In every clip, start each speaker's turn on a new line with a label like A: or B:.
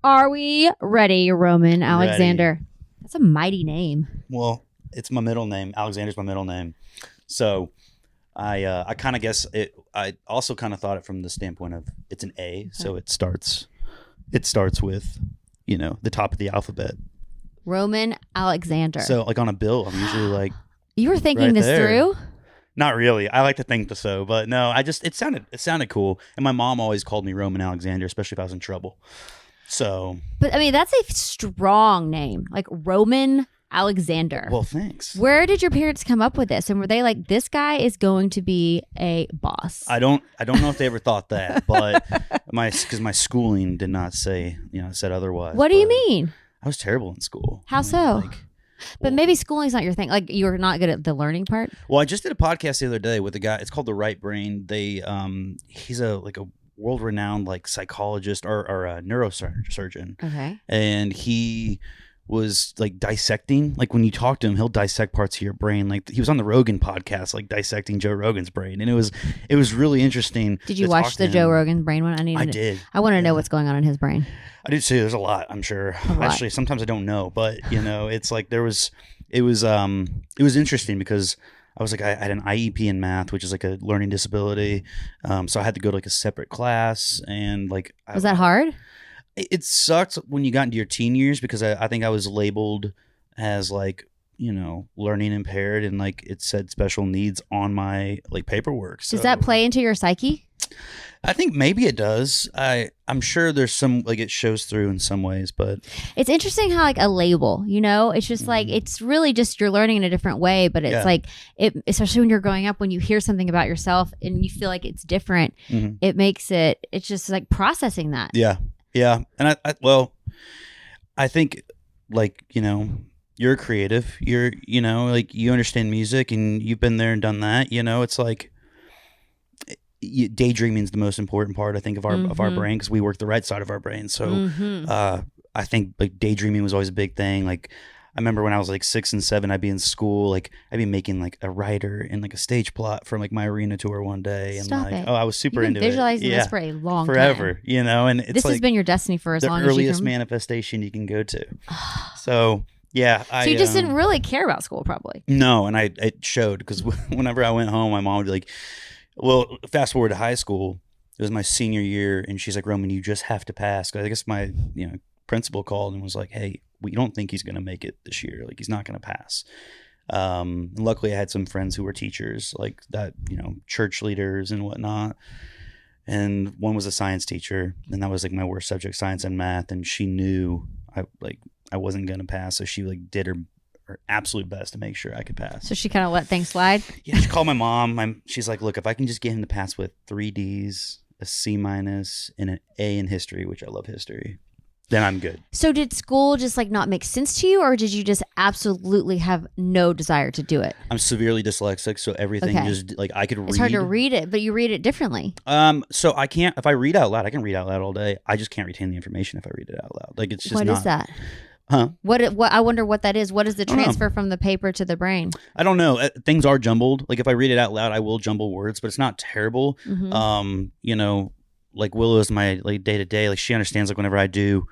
A: Are we ready, Roman Alexander?
B: Ready.
A: That's a mighty name.
B: Well, it's my middle name. Alexander's my middle name. So I kind of guess it. I also kind of thought it from the standpoint of it's an A, okay. So it starts with, the top of the alphabet.
A: Roman Alexander.
B: So like on a bill, I'm usually like.
A: You were thinking
B: right
A: this
B: there.
A: through?
B: Not really. I like to think so, but no. It sounded cool, and my mom always called me Roman Alexander, especially if I was in trouble. So.
A: But I mean, that's a strong name, like Roman Alexander.
B: Well, thanks.
A: Where did your parents come up with this? And were they like, this guy is going to be a boss?
B: I don't know if they ever thought that, but because my schooling did not say, said otherwise.
A: What do you mean?
B: I was terrible in school.
A: How so? But maybe schooling's not your thing. Like you're not good at the learning part.
B: Well, I just did a podcast the other day with a guy. It's called The Right Brain. He's a world-renowned psychologist or a neurosurgeon.
A: Okay.
B: And he was dissecting, when you talk to him, he'll dissect parts of your brain. He was on the Rogan podcast, dissecting Joe Rogan's brain, and it was really interesting.
A: Did you watch the Joe Rogan brain one?
B: I did.
A: I want to know what's going on in his brain.
B: I did too. There's a lot, I'm sure. Actually, sometimes I don't know, but it's it was interesting because I was I had an IEP in math, which is a learning disability. So I had to go to a separate class, and
A: was that hard?
B: It sucked when you got into your teen years because I think I was labeled as learning impaired, and it said special needs on my paperwork. So,
A: does that play into your psyche?
B: I think maybe it does. I'm sure there's some it shows through in some ways, but
A: it's interesting how a label, it's just it's really just you're learning in a different way, but it's especially when you're growing up, when you hear something about yourself and you feel like it's different, it makes it's just processing that.
B: Yeah. And I think you're creative, you're, you understand music and you've been there and done that, it's daydreaming is the most important part, I think, of our brain, because we work the right side of our brain. So I think daydreaming was always a big thing. I remember when I was 6 and 7, I'd be in school, I'd be making a writer in a stage plot for my arena tour one day, and I was super into
A: visualizing
B: it.
A: this for a long
B: forever,
A: time.
B: And it's
A: this has been your destiny for as long as you can.
B: The earliest manifestation you can go to. So yeah,
A: so you just didn't really care about school, probably.
B: No, and it showed, because whenever I went home, my mom would be like, well, fast forward to high school, it was my senior year, and she's like, Roman, you just have to pass. I guess my principal called and was like, hey, we don't think he's going to make it this year. He's not going to pass. And luckily I had some friends who were teachers that, church leaders and whatnot. And one was a science teacher, and that was my worst subject, science and math. And she knew I wasn't going to pass. So she did her absolute best to make sure I could pass.
A: So she kind of let things slide?
B: Yeah. She called my mom. She's like, look, if I can just get him to pass with 3 Ds, a C-, and an A in history, which I love history, then I'm good.
A: So did school just not make sense to you, or did you just absolutely have no desire to do it?
B: I'm severely dyslexic, so everything just I could read.
A: It's hard to read it, but you read it differently.
B: So I can't, if I read out loud, I can read out loud all day. I just can't retain the information if I read it out loud. It's just
A: What is that?
B: Huh?
A: What I wonder what that is. What is the transfer from the paper to the brain?
B: I don't know. Things are jumbled. If I read it out loud, I will jumble words, but it's not terrible. Willow is my day to day. She understands whenever I do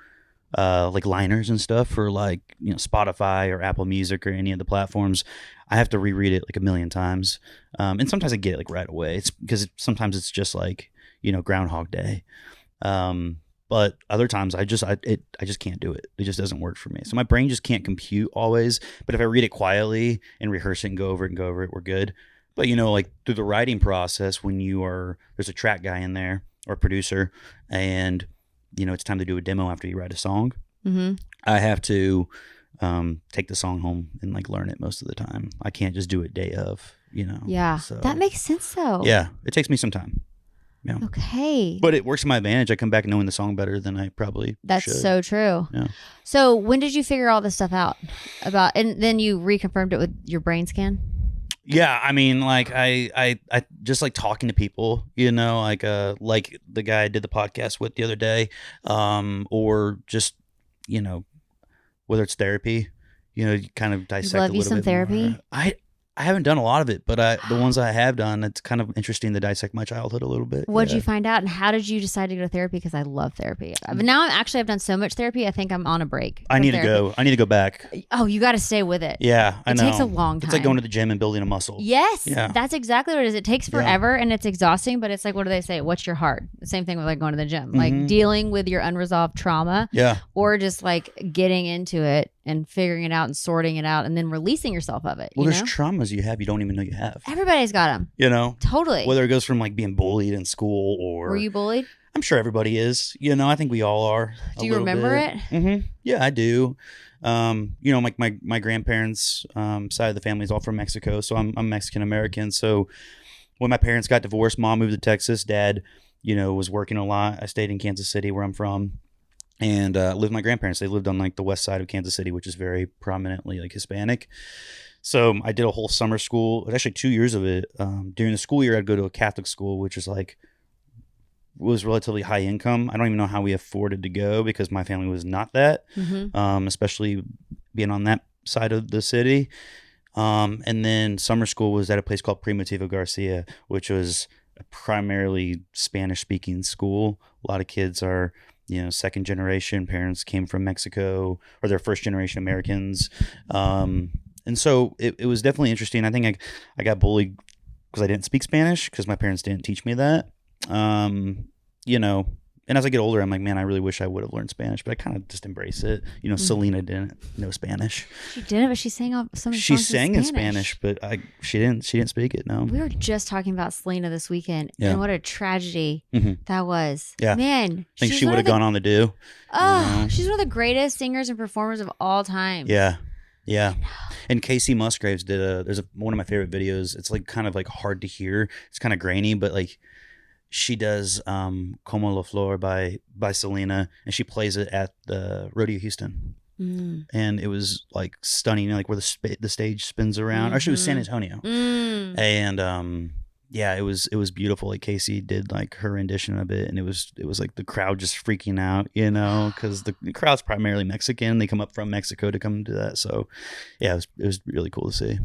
B: liners and stuff for Spotify or Apple Music or any of the platforms, I have to reread it a million times. And sometimes I get it right away. It's because sometimes it's just Groundhog Day. But other times I just can't do it. It just doesn't work for me. So my brain just can't compute always. But if I read it quietly and rehearse it and go over it, we're good. But through the writing process, when there's a track guy in there or producer, and it's time to do a demo after you write a song. Mm-hmm. I have to take the song home and learn it most of the time. I can't just do it day of.
A: Yeah, so that makes sense though.
B: Yeah, it takes me some time. Yeah.
A: Okay.
B: But it works to my advantage. I come back knowing the song better than I probably
A: That's
B: should.
A: So true.
B: Yeah.
A: So when did you figure all this stuff out and then you reconfirmed it with your brain scan?
B: Yeah, I mean, I just talking to people, like the guy I did the podcast with the other day, or just, whether it's therapy, you kind of dissect a little bit.
A: Love you some therapy.
B: More. I haven't done a lot of it, but the ones I have done, it's kind of interesting to dissect my childhood a little bit.
A: What'd you find out, and how did you decide to go to therapy? Because I love therapy. But now I've done so much therapy, I think I'm on a break.
B: I need to go. I need to go back.
A: Oh, you got to stay with it.
B: Yeah, I know.
A: It takes a long time.
B: It's like going to the gym and building a muscle.
A: Yes, that's exactly what it is. It takes forever and it's exhausting, but it's like, what do they say? What's your heart? The same thing with like going to the gym, like dealing with your unresolved trauma.
B: Yeah.
A: Or just like getting into it and figuring it out and sorting it out and then releasing yourself of it.
B: Well, there's traumas you have you don't even know you have.
A: Everybody's got them.
B: You know?
A: Totally.
B: Whether it goes from like being bullied in school or...
A: Were you bullied?
B: I'm sure everybody is. You know, I think we all are.
A: Do you remember it?
B: Mm-hmm. Yeah, I do. You know, like my grandparents' side of the family is all from Mexico, so I'm Mexican American. So when my parents got divorced, mom moved to Texas. Dad, you know, was working a lot. I stayed in Kansas City, where I'm from. And lived with my grandparents. They lived on like the west side of Kansas City, which is very prominently like Hispanic. So I did a whole summer school. It was actually 2 years of it. During the school year, I'd go to a Catholic school, which is like was relatively high income. I don't even know how we afforded to go because my family was not that, especially being on that side of the city. And then summer school was at a place called Primitivo Garcia, which was a primarily Spanish speaking school. A lot of kids are, you know, second generation parents came from Mexico, or they're first generation Americans. And so it was definitely interesting. I think I got bullied because I didn't speak Spanish because my parents didn't teach me that. You know, and as I get older, I'm like, man, I really wish I would have learned Spanish, but I kind of just embrace it. You know, Selena didn't know Spanish.
A: She didn't, but she sang some songs
B: She sang in Spanish, but she didn't speak it. No.
A: We were just talking about Selena this weekend, and what a tragedy that was.
B: Yeah,
A: man.
B: I think she would have gone on to do.
A: Oh,
B: you know?
A: She's one of the greatest singers and performers of all time.
B: Yeah. Yeah. And Casey Musgraves did one of my favorite videos. It's like kind of like hard to hear. It's kind of grainy, but like she does Como la Flor by Selena, and she plays it at the Rodeo Houston. And it was like stunning, you know, like where the stage spins around. Or she was San Antonio. And yeah, it was beautiful. Like Casey did like her rendition of it, and it was like the crowd just freaking out, you know, because the crowd's primarily Mexican. They come up from Mexico to come to that. So yeah, it was really cool to see.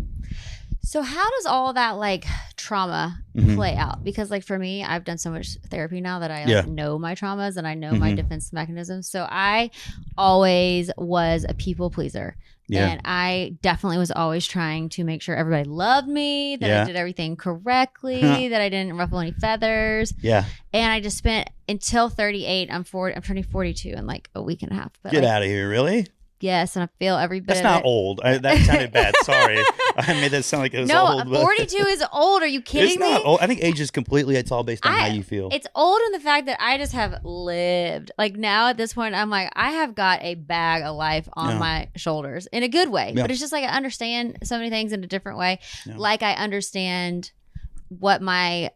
A: So how does all that like trauma play out? Because like for me, I've done so much therapy now that I like, know my traumas and I know my defense mechanisms. So I always was a people pleaser. Yeah. And I definitely was always trying to make sure everybody loved me, that I did everything correctly, that I didn't ruffle any feathers. Yeah. And I just spent until 38. I'm turning 42 in like a week and a half. But
B: get out of here, really?
A: Yes, and I feel every bit.
B: That's not old. That sounded bad. Sorry, I made that sound like it was old.
A: No, 42 is old. Are you kidding me?
B: It's not old. I think age is completely. It's all based on how you feel.
A: It's old in the fact that I just have lived. Like now at this point, I'm like, I have got a bag of life on my shoulders in a good way. Yeah. But it's just like I understand so many things in a different way. Yeah. Like I understand what my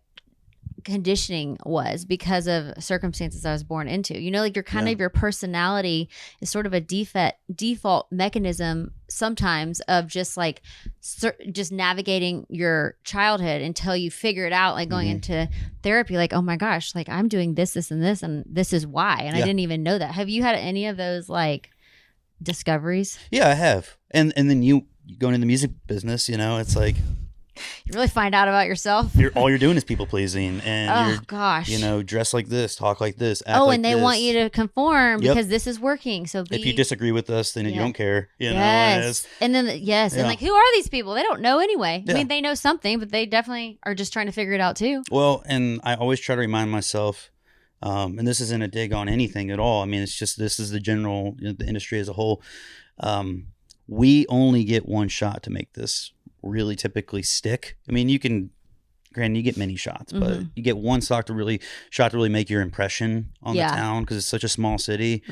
A: conditioning was because of circumstances I was born into. You know, like your kind of your personality is sort of a default mechanism sometimes of just like just navigating your childhood until you figure it out, like going into therapy, like, oh my gosh, like I'm doing this and this is why. And I didn't even know that. Have you had any of those like discoveries?
B: Yeah, I have. And then you going in the music business, you know, it's like
A: you really find out about yourself.
B: All you're doing is people pleasing, and you know, dress like this, talk like this, act like
A: and they want you to conform because this is working. So
B: if you disagree with us, then you don't care. You know,
A: and then and like, who are these people? They don't know anyway. I mean, they know something, but they definitely are just trying to figure it out too.
B: Well, and I always try to remind myself, and this isn't a dig on anything at all. I mean, it's just this is the general, you know, the industry as a whole. We only get one shot to make this really typically stick. I mean, you get many shots, but you get one shot to really make your impression on the town because it's such a small city.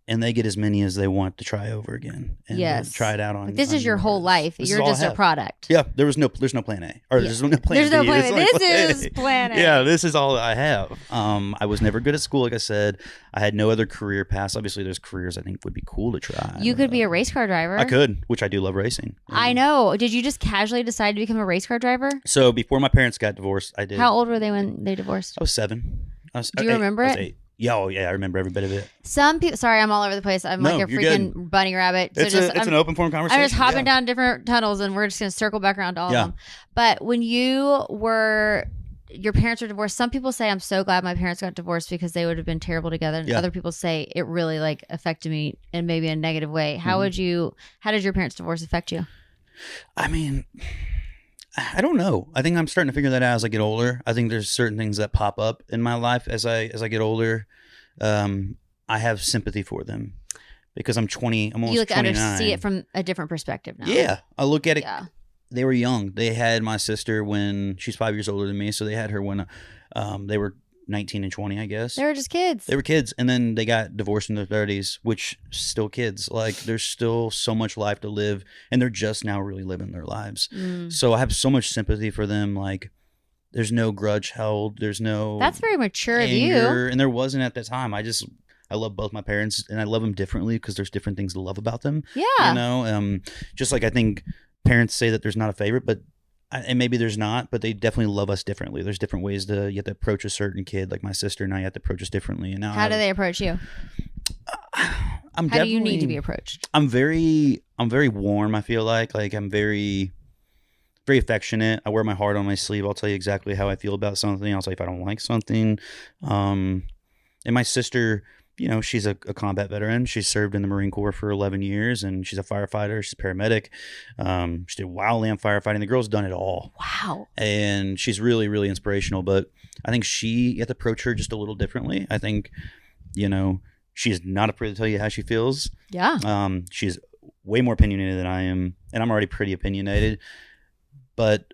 B: And they get as many as they want to try over again and try it out on.
A: This is your whole life. You're just a product.
B: Yeah, there's no plan A, or there's no plan B.
A: There's no plan A. This is plan A.
B: Yeah, this is all I have. I was never good at school, like I said. I had no other career paths. Obviously, there's careers I think would be cool to try.
A: You could be a race car driver.
B: I could, which I do love racing.
A: I know. Did you just casually decide to become a race car driver?
B: So before my parents got divorced, I did.
A: How old were they when they divorced?
B: I was 7.
A: Do you remember it?
B: I was 8. Yeah, oh yeah, I remember every bit of it.
A: Some people, sorry, I'm all over the place. I'm
B: No,
A: like a
B: you're
A: freaking bunny rabbit. So
B: It's an open form conversation.
A: I'm just hopping down different tunnels, and we're just going to circle back around to all of them. But when your parents were divorced, some people say, I'm so glad my parents got divorced because they would have been terrible together. And other people say it really like affected me in maybe a negative way. How did your parents' divorce affect you?
B: I mean, I don't know. I think I'm starting to figure that out as I get older. I think there's certain things that pop up in my life as I get older. I have sympathy for them because I'm 20. I'm almost 29. You
A: see it from a different perspective now.
B: Yeah, I look at it. Yeah. They were young. They had my sister when she's 5 years older than me, so they had her when they were 19 and 20, I guess.
A: They were just kids.
B: They were kids, and then they got divorced in their 30s, which still kids. Like, there's still so much life to live, and they're just now really living their lives. So I have so much sympathy for them. Like, there's no grudge held. There's no
A: That's very mature
B: anger,
A: of you.
B: And there wasn't at that time. I love both my parents, and I love them differently because there's different things to love about them.
A: Yeah.
B: You know, just like I think parents say that there's not a favorite, but and maybe there's not, but they definitely love us differently. There's different ways you have to approach a certain kid. Like my sister and I have to approach us differently. And now
A: how do they approach you? How do you need to be approached?
B: I'm very warm. I feel like I'm very, very affectionate. I wear my heart on my sleeve. I'll tell you exactly how I feel about something. I'll tell you if I don't like something. And my sister, you know, she's a combat veteran. She served in the Marine Corps for 11 years, and she's a firefighter. She's a paramedic. She did wildland firefighting. The girl's done it all.
A: Wow.
B: And she's really, really inspirational. But I think you have to approach her just a little differently. I think, you know, she's not afraid to tell you how she feels.
A: Yeah.
B: She's way more opinionated than I am, and I'm already pretty opinionated. But,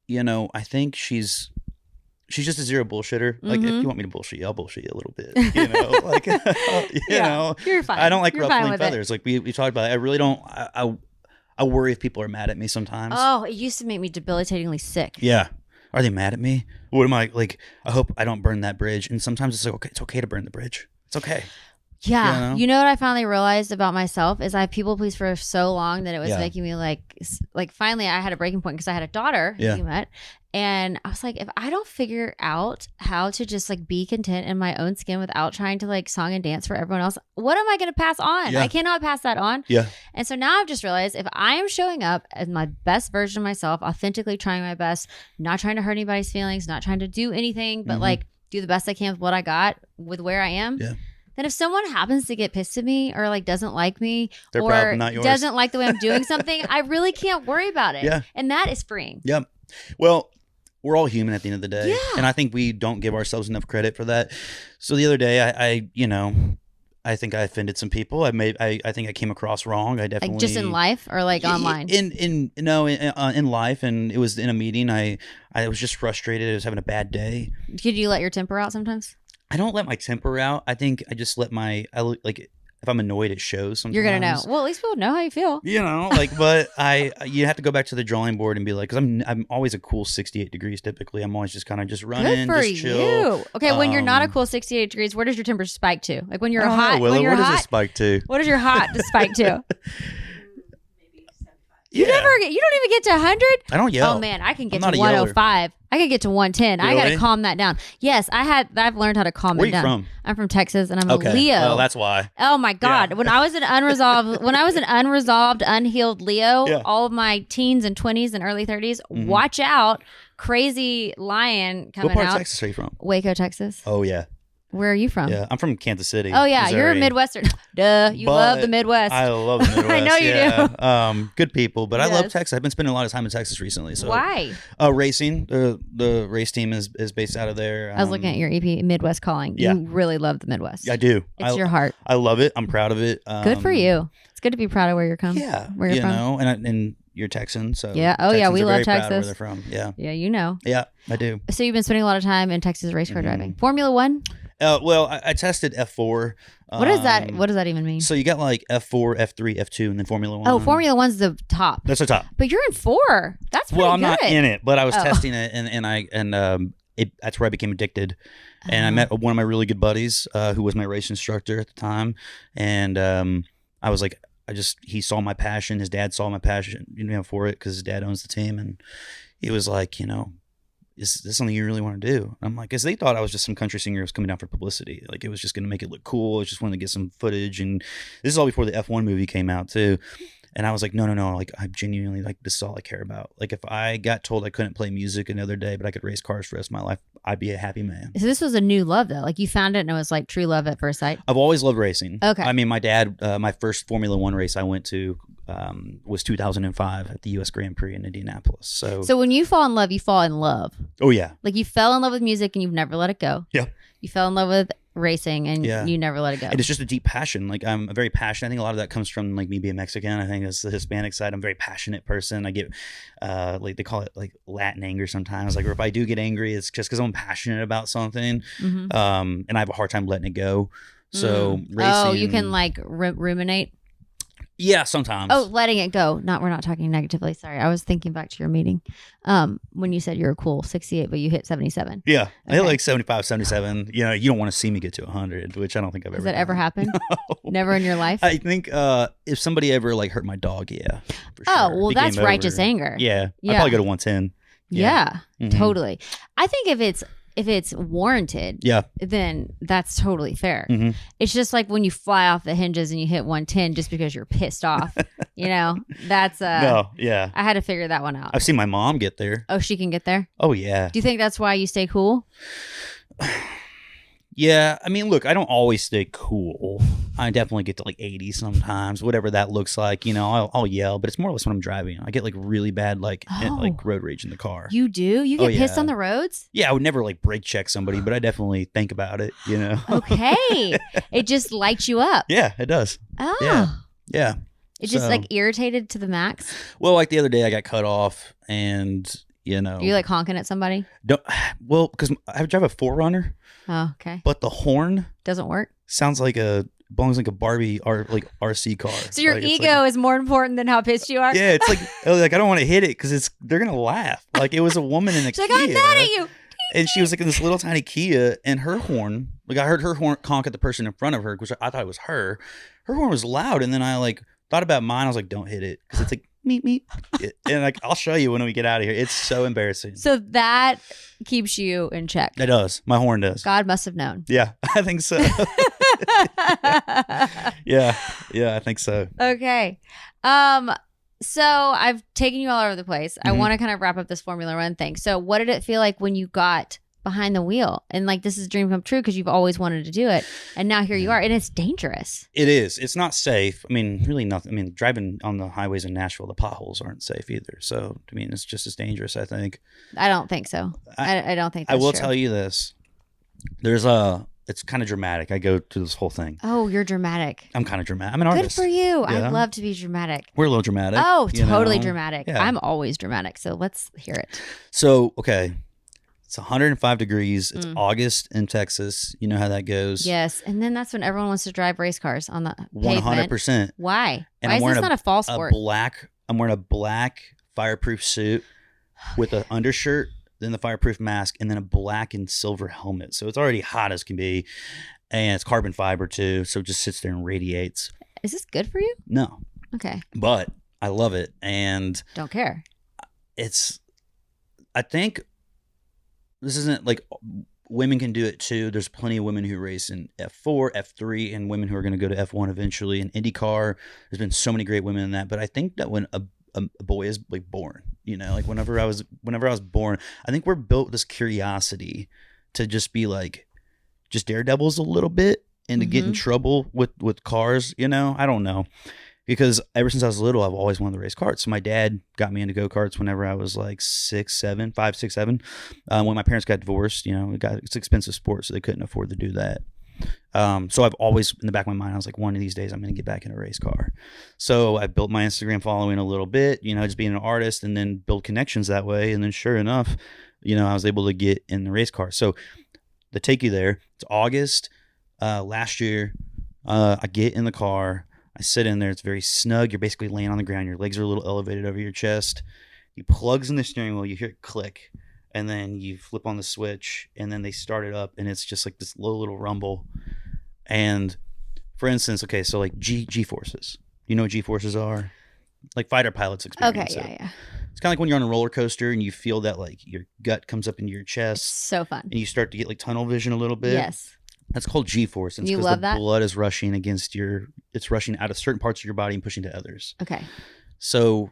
B: you know, I think she's just a zero bullshitter. Like, if you want me to bullshit you, I'll bullshit you a little bit. You know, like, you know,
A: you're fine.
B: I don't like
A: you're
B: ruffling feathers. Like we talked about it. I really don't. I worry if people are mad at me sometimes.
A: Oh, it used to make me debilitatingly sick.
B: Yeah. Are they mad at me? What am I like? I hope I don't burn that bridge. And sometimes it's like, okay, it's okay to burn the bridge. It's okay.
A: Yeah. You know what I finally realized about myself is I people pleased for so long that it was making me like finally I had a breaking point because I had a daughter who you met. And I was like, if I don't figure out how to just like be content in my own skin without trying to like song and dance for everyone else, what am I going to pass on? I cannot pass that on.
B: Yeah.
A: And so now I've just realized if I am showing up as my best version of myself, authentically trying my best, not trying to hurt anybody's feelings, not trying to do anything, but like do the best I can with what I got, with where I am. Yeah. Then if someone happens to get pissed at me or like doesn't like me
B: Their
A: or
B: problem, not yours.
A: Doesn't like the way I'm doing something, I really can't worry about it. Yeah. And that is freeing.
B: Yep. Well, we're all human at the end of the day.
A: Yeah.
B: And I think we don't give ourselves enough credit for that. So the other day I think I offended some people. I think I came across wrong. I definitely
A: like just in life or like online?
B: In life, and it was in a meeting. I was just frustrated. I was having a bad day.
A: Could you let your temper out sometimes?
B: I don't let my temper out. I think I just let if I'm annoyed, it shows sometimes.
A: You're going to know. Well, at least people know how you feel.
B: You know, like, but you have to go back to the drawing board and be like, because I'm always a cool 68 degrees typically. I'm always just kind of just running,
A: Good for
B: just chill.
A: You. Okay, when you're not a cool 68 degrees, where does your temper spike to? Like when you're hot.
B: Willow, where does it spike to?
A: What does your hot spike to? You don't even get to 100?
B: I don't yell.
A: Oh man, I can get to 105. I can get to 110. Really? I got to calm that down. Yes, I've learned how to calm it down. Where are you from? I'm from Texas and I'm a Leo.
B: Oh, that's why.
A: Oh my God. Yeah. When I was an unresolved, unhealed Leo, all of my teens and 20s and early 30s, watch out. Crazy lion coming out.
B: What part of Texas are you from?
A: Waco, Texas.
B: Oh yeah.
A: Where are you from?
B: Yeah, I'm from Kansas City.
A: Oh yeah, Missouri. You're a Midwesterner. Duh, you love the Midwest.
B: I love the Midwest.
A: I know you
B: do. Good people, but yes. I love Texas. I've been spending a lot of time in Texas recently. So
A: why?
B: Racing. The race team is based out of there.
A: I was looking at your EP, Midwest Calling. Yeah. You really love the Midwest.
B: I do.
A: It's your heart.
B: I love it. I'm proud of it.
A: Good for you. It's good to be proud of where you're from.
B: Yeah,
A: where you're from.
B: And you're Texan, so
A: yeah. Oh
B: Texans
A: yeah, we love Texas.
B: Where they're from. Yeah.
A: Yeah, you know.
B: Yeah, I do.
A: So you've been spending a lot of time in Texas race car driving. Formula One.
B: Well, I tested F4.
A: What is that? What does that even mean?
B: So you got like F4, F3, F2, and then Formula One.
A: Oh, Formula One's the top.
B: That's the top.
A: But you're in 4. That's pretty good.
B: Well, I'm not in it, but I was testing it, and that's where I became addicted. And I met one of my really good buddies, who was my race instructor at the time, and I was like, he saw my passion. His dad saw my passion, for it because his dad owns the team, and he was like, is this something you really want to do? I'm like, because they thought I was just some country singer who was coming down for publicity. Like, it was just going to make it look cool. I just wanted to get some footage. And this is all before the F1 movie came out too. And I was like, no. Like, I genuinely, like, this is all I care about. Like, if I got told I couldn't play music another day, but I could race cars for the rest of my life, I'd be a happy man.
A: So this was a new love, though. Like, you found it and it was like true love at first sight.
B: I've always loved racing.
A: Okay.
B: I mean, my dad, my first Formula One race I went to was 2005 at the U.S. Grand Prix in Indianapolis. So
A: when you fall in love, you fall in love.
B: Oh, yeah.
A: Like, you fell in love with music and you've never let it go.
B: Yeah.
A: You fell in love with racing and you never let it go.
B: And it's just a deep passion. Like, I'm very passionate. I think a lot of that comes from, like, me being Mexican. I think that's the Hispanic side. I'm a very passionate person. I get like, they call it like Latin anger sometimes. Like, or if I do get angry, it's just because I'm passionate about something. And I have a hard time letting it go. So racing.
A: You can like ruminate.
B: Yeah, sometimes.
A: Oh, letting it go. We're not talking negatively. Sorry. I was thinking back to your meeting when you said you were cool 68, but you hit 77.
B: Yeah. Okay. I hit like 75, 77. You know, you don't want to see me get to 100, which I don't think I've ever
A: Has that ever happened? No. Never in your life?
B: I think if somebody ever like hurt my dog, yeah. For sure.
A: Oh, well, that's righteous anger.
B: Yeah. I'd probably go to 110.
A: Yeah. Totally. I think if it's warranted, then that's totally fair. It's just like when you fly off the hinges and you hit 110 just because you're pissed off. You know, that's no, yeah. I had to figure that one out.
B: I've seen my mom get there.
A: Oh, she can get there?
B: Oh, yeah.
A: Do you think that's why you stay cool?
B: Yeah, I mean, look, I don't always stay cool. I definitely get to like 80 sometimes, whatever that looks like. You know, I'll yell, but it's more or less when I'm driving. I get like really bad like road rage in the car.
A: You do? You get pissed on the roads?
B: Yeah, I would never like brake check somebody, but I definitely think about it, you know.
A: Okay. It just lights you up.
B: Yeah, it does.
A: Oh.
B: Yeah.
A: It's just like irritated to the max?
B: Well, like the other day I got cut off and... You know,
A: are you like honking at somebody?
B: Well, because I drive a 4Runner.
A: Oh, okay.
B: But the horn
A: doesn't work.
B: Sounds like belongs like a Barbie or like RC car.
A: So your ego is more important than how pissed you are.
B: Yeah, it's like I don't want to hit it because they're gonna laugh. Like it was a woman in a Kia.
A: She's like, I'm mad at you.
B: And she was like in this little tiny Kia, and her horn, like I heard her horn honk at the person in front of her, which I thought it was her. Her horn was loud, and then I like thought about mine. I was like, don't hit it because it's like. Meep. And like I'll show you when we get out of here. It's so embarrassing.
A: So that keeps you in check.
B: It does. My horn does.
A: God must have known.
B: Yeah, I think so. yeah, I think so.
A: Okay. So I've taken you all over the place. I want to kind of wrap up this Formula One thing. So what did it feel like when you got behind the wheel and like this is a dream come true because you've always wanted to do it and now here you are and it's dangerous? It is.
B: It's not safe. I mean, really nothing. I mean, driving on the highways in Nashville, the potholes aren't safe either. So I mean, it's just as dangerous, I think.
A: I don't think so. I don't think that's
B: I will
A: true.
B: tell you this. It's kind of dramatic. I go through this whole thing.
A: Oh, you're dramatic.
B: I'm kind of dramatic. I'm an artist.
A: Good for you. Yeah. I love to be dramatic.
B: We're a little dramatic.
A: Oh, totally dramatic. Yeah. I'm always dramatic. So let's hear it.
B: So, okay. It's 105 degrees. It's August in Texas. You know how that goes.
A: Yes. And then that's when everyone wants to drive race cars on the pavement.
B: 100%.
A: Why? And why is this not a fall sport?
B: I'm wearing a black fireproof suit with an undershirt, then the fireproof mask, and then a black and silver helmet. So it's already hot as can be. And it's carbon fiber too. So it just sits there and radiates.
A: Is this good for you?
B: No.
A: Okay.
B: But I love it. And
A: don't care.
B: I think this isn't like women can do it too. There's plenty of women who race in F4, F3, and women who are going to go to F1 eventually. In IndyCar, there's been so many great women in that. But I think that when a boy is like born, you know, like whenever I was born, I think we're built with this curiosity to just be like, just daredevils a little bit and to get in trouble with cars. You know, I don't know. Because ever since I was little, I've always wanted to race karts. So my dad got me into go-karts whenever I was like 5, 6, 7. When my parents got divorced, you know, it's an expensive sport, so they couldn't afford to do that. So I've always, in the back of my mind, I was like, one of these days I'm going to get back in a race car. So I built my Instagram following a little bit, you know, just being an artist and then build connections that way. And then sure enough, you know, I was able to get in the race car. So to take you there, it's August last year. I get in the car. I sit in there. It's very snug. You're basically laying on the ground. Your legs are a little elevated over your chest. He plugs in the steering wheel. You hear it click. And then you flip on the switch. And then they start it up. And it's just like this little rumble. And for instance, okay, so like G-forces. You know what G-forces are? Like fighter pilots experience.
A: Okay, yeah.
B: It's kind of like when you're on a roller coaster and you feel that like your gut comes up into your
A: It's
B: chest
A: so fun.
B: and you start to get like tunnel vision a little bit.
A: Yes.
B: That's called G-force. And it's
A: You
B: because
A: love
B: the
A: that?
B: blood is rushing it's rushing out of certain parts of your body and pushing to others.
A: Okay.
B: So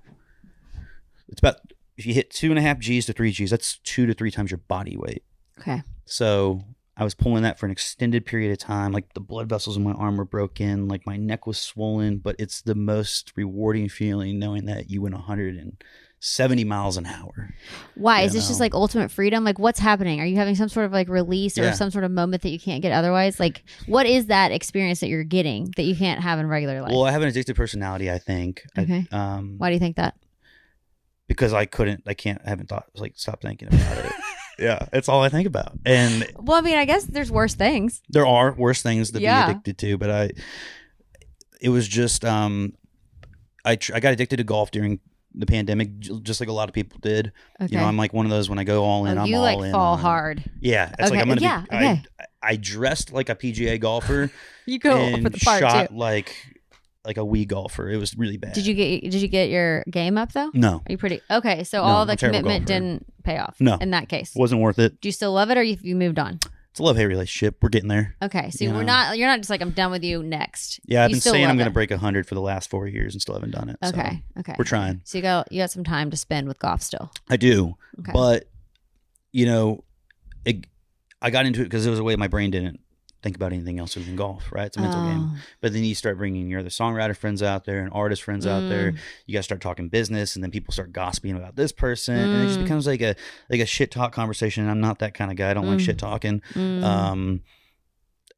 B: it's about, if you hit 2.5 Gs to 3 Gs, that's 2 to 3 times your body weight.
A: Okay.
B: So I was pulling that for an extended period of time. Like the blood vessels in my arm were broken. Like my neck was swollen, but it's the most rewarding feeling knowing that you went 170 miles an hour.
A: Why? Is this just like ultimate freedom? Like what's happening? Are you having some sort of like release or some sort of moment that you can't get otherwise? Like what is that experience that you're getting that you can't have in regular life?
B: Well, I have an addictive personality, I think.
A: Okay. Why do you think that?
B: Because I haven't thought, like, stop thinking about it. Yeah, it's all I think about. And
A: well, I mean, I guess there's worse things.
B: There are worse things to be addicted to, but it was just, I got addicted to golf during the pandemic, just like a lot of people did.
A: Okay.
B: You know, I'm like one of those, when I go all in, I'm
A: you
B: all
A: like
B: in.
A: fall hard.
B: Yeah. It's like, I'm going to
A: okay.
B: I dressed like a PGA golfer.
A: You go
B: and
A: for the part
B: shot
A: too.
B: like a Wii golfer. It was really bad.
A: Did you get your game up though?
B: No.
A: Are you pretty okay? So
B: No,
A: all
B: I'm
A: the
B: a terrible
A: commitment
B: golfer.
A: didn't pay off.
B: No.
A: In that case,
B: Wasn't worth it.
A: do you still love it, or you moved on?
B: It's a love-hate relationship. We're getting there.
A: Okay, so
B: You
A: you're
B: know?
A: not just like I'm done with you next.
B: Yeah, I've
A: You
B: been
A: still
B: saying
A: love
B: I'm going to
A: it.
B: break 100 for the last 4 years and still haven't done it.
A: Okay,
B: So
A: okay.
B: we're trying.
A: So you got some time to spend with golf still.
B: I do.
A: Okay.
B: But, you know, I got into it because it was a way my brain didn't think about anything else other than golf, right? It's a mental game. But then you start bringing your other songwriter friends out there and artist friends out there. You guys start talking business, and then people start gossiping about this person, and it just becomes like a shit talk conversation. And I'm not that kind of guy. I don't like shit talking. And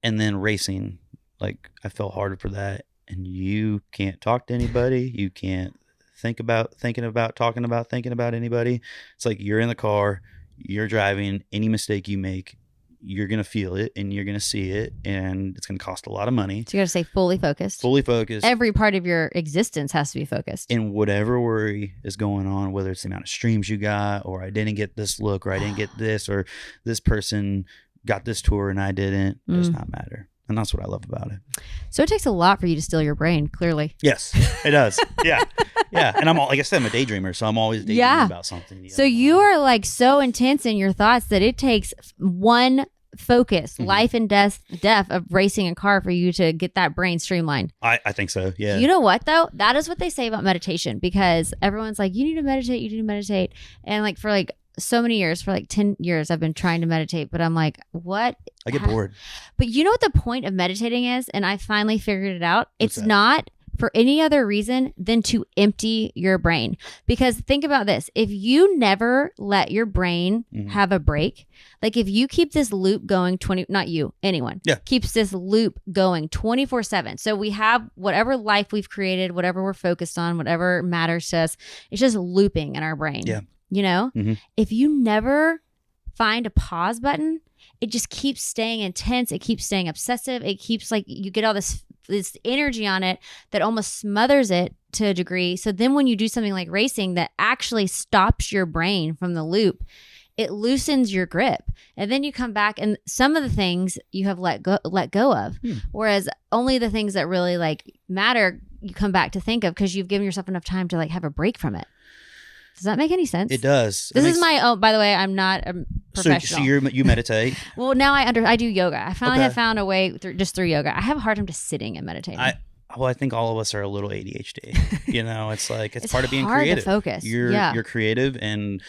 B: then racing, like I fell hard for that. And you can't talk to anybody. You can't thinking about talking about thinking about anybody. It's like you're in the car, you're driving. Any mistake you make, you're going to feel it and you're going to see it, and it's going to cost a lot of money.
A: So you got to stay fully focused.
B: Fully focused.
A: Every part of your existence has to be focused.
B: And whatever worry is going on, whether it's the amount of streams you got, or I didn't get this look, or I didn't get this, or this person got this tour and I didn't, does not matter. And that's what I love about it.
A: So it takes a lot for you to steal your brain, clearly.
B: Yes, it does. Yeah. Yeah. And like I said, I'm a daydreamer, so I'm always daydreaming about something.
A: So you are like so intense in your thoughts that it takes one focus, life and death of racing a car for you to get that brain streamlined.
B: I think so. Yeah.
A: You know what though? That is what they say about meditation, because everyone's like, you need to meditate. And like for like so many years, for like 10 years, I've been trying to meditate, but I'm like, what?
B: I get bored.
A: But you know what the point of meditating is? And I finally figured it out.
B: What's
A: It's
B: that?
A: not for any other reason than to empty your brain. Because think about this. If you never let your brain have a break, like if you keep this loop going anyone keeps this loop going 24/7. So we have whatever life we've created, whatever we're focused on, whatever matters to us, it's just looping in our brain.
B: Yeah.
A: You know, if you never find a pause button, it just keeps staying intense. It keeps staying obsessive. It keeps like you get all this energy on it that almost smothers it to a degree. So then when you do something like racing that actually stops your brain from the loop, it loosens your grip. And then you come back and some of the things you have let go of. Whereas only the things that really like matter, you come back to think of because you've given yourself enough time to like have a break from it. Does that make any sense?
B: It does.
A: This is my own, by the way, I'm not a professional.
B: So you meditate?
A: Well, now I do yoga. I finally have found a way through yoga. I have a hard time just sitting and meditating.
B: I think all of us are a little ADHD. You know, it's like it's part of being
A: hard
B: creative.
A: To focus.
B: You're creative, and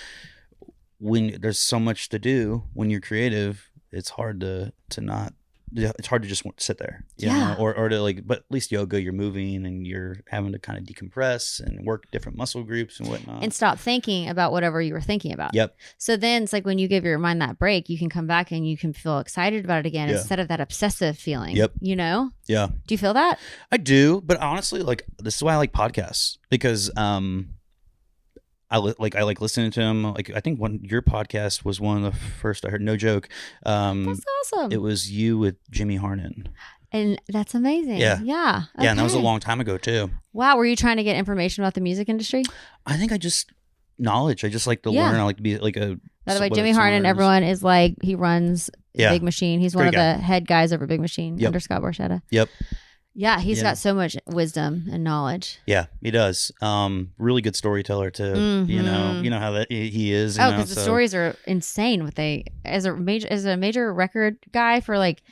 B: when there's so much to do, when you're creative, it's hard to not. It's hard to just sit there, you know, or to like. But at least yoga, you're moving and you're having to kind of decompress and work different muscle groups and whatnot,
A: and stop thinking about whatever you were thinking about.
B: Yep.
A: So then it's like when you give your mind that break, you can come back and you can feel excited about it again instead of that obsessive feeling.
B: Yep.
A: You know.
B: Yeah.
A: Do you feel that?
B: I do, but honestly, like this is why I like podcasts, because I like listening to them. Like I think your podcast was one of the first I heard. No joke.
A: That's awesome.
B: It was you with Jimmy Harnon.
A: And that's amazing.
B: Yeah.
A: Yeah. Okay.
B: Yeah, and that was a long time ago too.
A: Wow. Were you trying to get information about the music industry?
B: I think I just knowledge. I just like to learn. I like to be like a.
A: By the way, Jimmy Harnon, everyone is like, he runs Big Machine. He's one
B: Great
A: of
B: guy.
A: the head guys over Big Machine under Scott Borchetta.
B: Yep.
A: Yeah, he's got so much wisdom and knowledge.
B: Yeah, he does. Really good storyteller too.
A: Mm-hmm.
B: You know how that he is.
A: Because the stories are insane. What they as a major record guy for like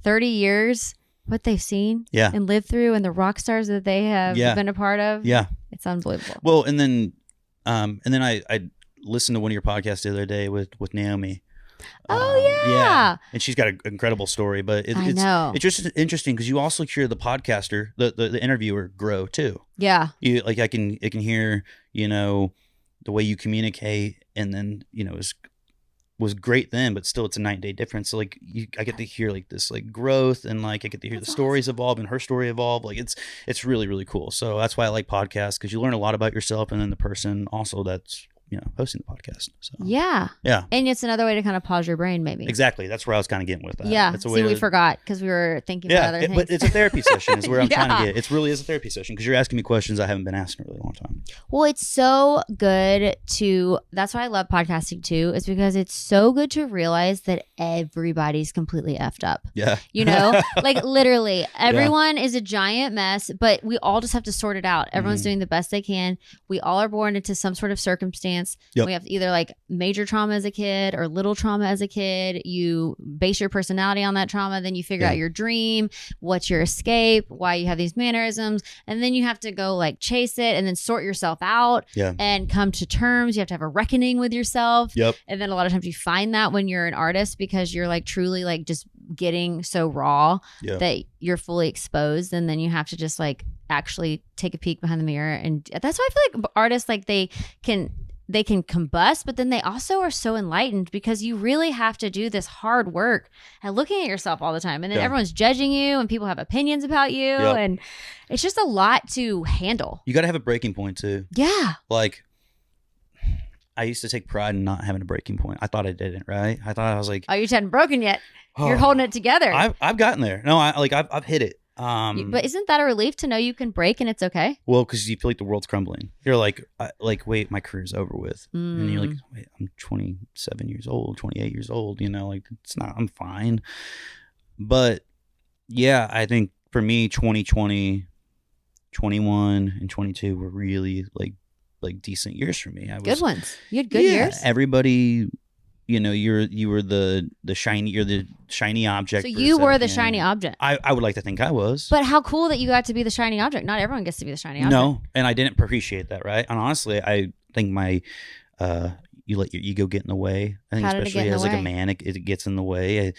A: 30 years, what they've seen and lived through, and the rock stars that they have been a part of. Yeah, it's unbelievable.
B: Well, and then I listened to one of your podcasts the other day with Naomi.
A: Yeah,
B: and she's got an incredible story, but it's just interesting because you also hear the podcaster, the interviewer, grow too. Yeah, you like I can hear the way you communicate, and then was great then, but still it's a 9-day difference. So like I get to hear like this like growth, and like I get to hear the stories evolve and her story evolve. Like it's really, really cool. So that's why I like podcasts, because you learn a lot about yourself and then the person also that's hosting the podcast. So
A: yeah, and it's another way to kind of pause your brain, maybe.
B: Exactly, that's where I was kind of getting with that.
A: Yeah, we forgot because we were thinking about other things.
B: But it's a therapy session is where I'm trying to get. It really is a therapy session because you're asking me questions I haven't been asked in a really long time.
A: Well, it's so good that's why I love podcasting too, is because it's so good to realize that everybody's completely effed up. Yeah. Like literally everyone is a giant mess, but we all just have to sort it out. Everyone's doing the best they can. We all are born into some sort of circumstance. We have either like major trauma as a kid or little trauma as a kid. You base your personality on that trauma, then you figure out your dream, what's your escape, why you have these mannerisms, and then you have to go like chase it and then sort yourself out and come to terms. You have to have a reckoning with yourself. And then a lot of times you find that when you're an artist, because you're like truly like just getting so raw that you're fully exposed, and then you have to just like actually take a peek behind the mirror. And that's why I feel like artists, like they can combust, but then they also are so enlightened, because you really have to do this hard work at looking at yourself all the time. And then everyone's judging you and people have opinions about you. And it's just a lot to handle.
B: You got to have a breaking point too. Yeah. Like I used to take pride in not having a breaking point. I thought I didn't, right? I thought I was like,
A: oh, you hadn't broken yet. You're holding it together.
B: I've gotten there. No, I've hit it.
A: But isn't that a relief to know you can break and it's okay?
B: Well, because you feel like the world's crumbling. You're like, wait, my career's over with. And you're like, wait, I'm 27 years old, 28 years old. Like it's not. I'm fine. But yeah, I think for me, 2020, 21, and 22 were really like decent years for me.
A: Good ones. You had good years.
B: Everybody. You were the shiny object.
A: So you were the shiny object.
B: I would like to think I was.
A: But how cool that you got to be the shiny object. Not everyone gets to be the shiny object.
B: No, and I didn't appreciate that, right? And honestly, I think you let your ego get in the way. I think especially as like a man, it gets in the way.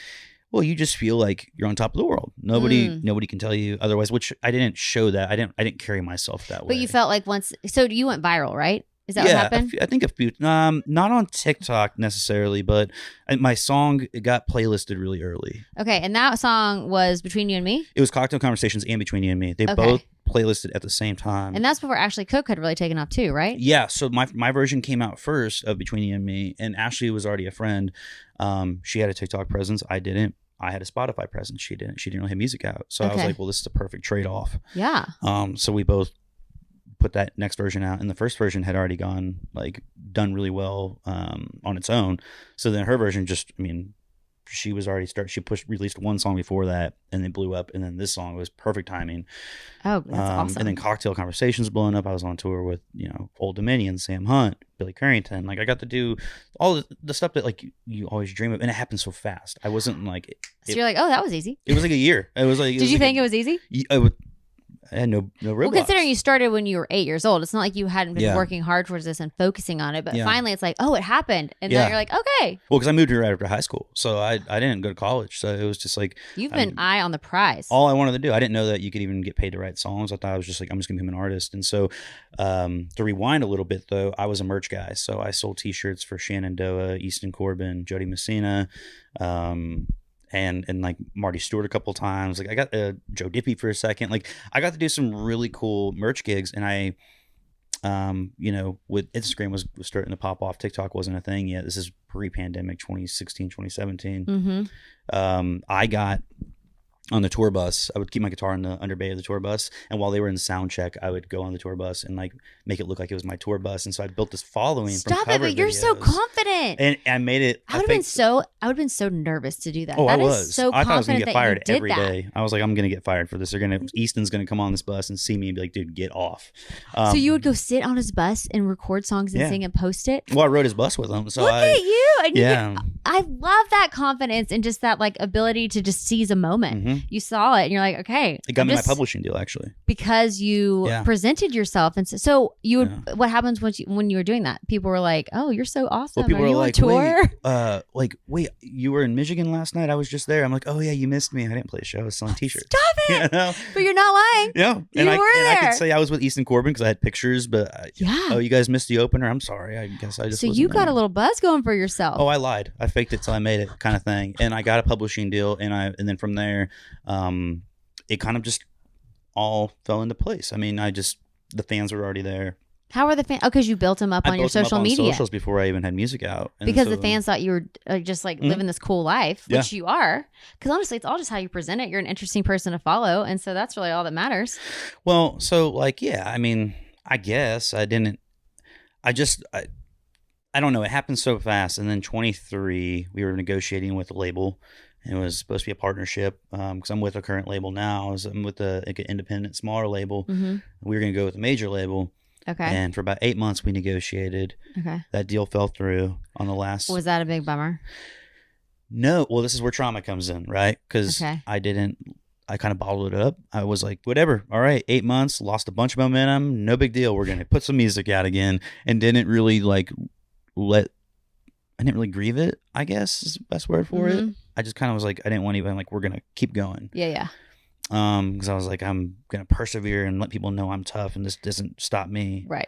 B: Well, you just feel like you're on top of the world. Nobody can tell you otherwise, which I didn't show that. I didn't carry myself that way.
A: But you felt like so you went viral, right? Is that what happened?
B: I think a few, not on TikTok necessarily, but my song got playlisted really early.
A: Okay, and that song was Between You and Me?
B: It was Cocktail Conversations and Between You and Me. They both playlisted at the same time.
A: And that's before Ashley Cook had really taken off too, right?
B: Yeah, so my version came out first of Between You and Me, and Ashley was already a friend. She had a TikTok presence. I didn't. I had a Spotify presence. She didn't really have music out. So I was like, well, this is a perfect trade-off. Yeah. So we both put that next version out, and the first version had already done really well on its own. So then her version she was already she released one song before that, and it blew up, and then this song was perfect timing. Oh, that's awesome. And then Cocktail Conversations blowing up. I was on tour with Old Dominion, Sam Hunt, Billy Currington. Like I got to do all the stuff that you always dream of, and it happened so fast. I wasn't like
A: so you're like, oh, that was easy.
B: It was like a year. It was like
A: did you think it was easy?
B: I had no roadblocks.
A: Well, considering you started when you were 8 years old, it's not like you hadn't been working hard towards this and focusing on it. But finally, it's like, oh, it happened, and then you're like, okay.
B: Well, because I moved here right after high school, so I didn't go to college, so it was just like
A: you've been eye on the prize.
B: All I wanted to do, I didn't know that you could even get paid to write songs. I thought I was just like, I'm just gonna become an artist. And so, to rewind a little bit though, I was a merch guy, so I sold T-shirts for Shenandoah, Easton Corbin, Jody Messina. And like Marty Stewart a couple times. Like I got Joe Dippy for a second. Like I got to do some really cool merch gigs, and I, with Instagram was starting to pop off. TikTok wasn't a thing yet. This is pre-pandemic, 2016, 2017. Mm-hmm. I got on the tour bus. I would keep my guitar in the underbay of the tour bus, and while they were in sound check, I would go on the tour bus and like make it look like it was my tour bus. And so I built this following.
A: Stop
B: from cover
A: it! But you're
B: videos.
A: so confident.
B: And I made it.
A: I would have been so nervous to do that.
B: Oh,
A: that
B: I was.
A: Is so
B: I thought I was gonna get fired every
A: that.
B: day. I was like, I'm gonna get fired for this. Easton's gonna come on this bus and see me and be like, dude, get off.
A: So you would go sit on his bus and record songs and sing and post it.
B: Well, I rode his bus with him. So
A: Look at you. And
B: yeah.
A: I love that confidence and just that like ability to just seize a moment.
B: Mm-hmm.
A: You saw it and you're like, okay.
B: It got me my publishing deal actually.
A: Because you presented yourself. And so you would, what happens when you were doing that? People were like, oh, you're so awesome.
B: Well, people
A: Are you
B: were
A: on
B: like,
A: tour?
B: wait, you were in Michigan last night? I was just there. I'm like, oh yeah, you missed me. I didn't play a show. I was selling t-shirts.
A: Stop it.
B: You know?
A: But you're not lying.
B: Yeah.
A: And
B: I could say I was with Easton Corbin because I had pictures, but oh, you guys missed the opener? I'm sorry. I guess I just
A: So you got a little buzz going for yourself.
B: Oh, I lied. I faked it till I made it kind of thing. And I got a publishing deal and then from there, it kind of just all fell into place. I mean, the fans were already there.
A: How are the fans? Oh, because you built them up on your social media.
B: Socials before I even had music out. And
A: because the fans thought you were just like living this cool life, which you are. Because honestly, it's all just how you present it. You're an interesting person to follow. And so that's really all that matters.
B: Well, so like, yeah, I mean, I guess I don't know. It happened so fast. And then 23, we were negotiating with the label. It was supposed to be a partnership because I'm with a current label now. I'm with an independent, smaller label. Mm-hmm. We were going to go with a major label.
A: Okay.
B: And for about 8 months, we negotiated.
A: Okay.
B: That deal fell through on the last.
A: Was that a big bummer?
B: No. Well, this is where trauma comes in, right? Because I kind of bottled it up. I was like, whatever. All right. 8 months, lost a bunch of momentum. No big deal. We're going to put some music out again. And didn't really I didn't really grieve it, I guess is the best word for it. I just kind of was like, I didn't want to even we're going to keep going.
A: Yeah.
B: Because I was like, I'm going to persevere and let people know I'm tough and this doesn't stop me.
A: Right.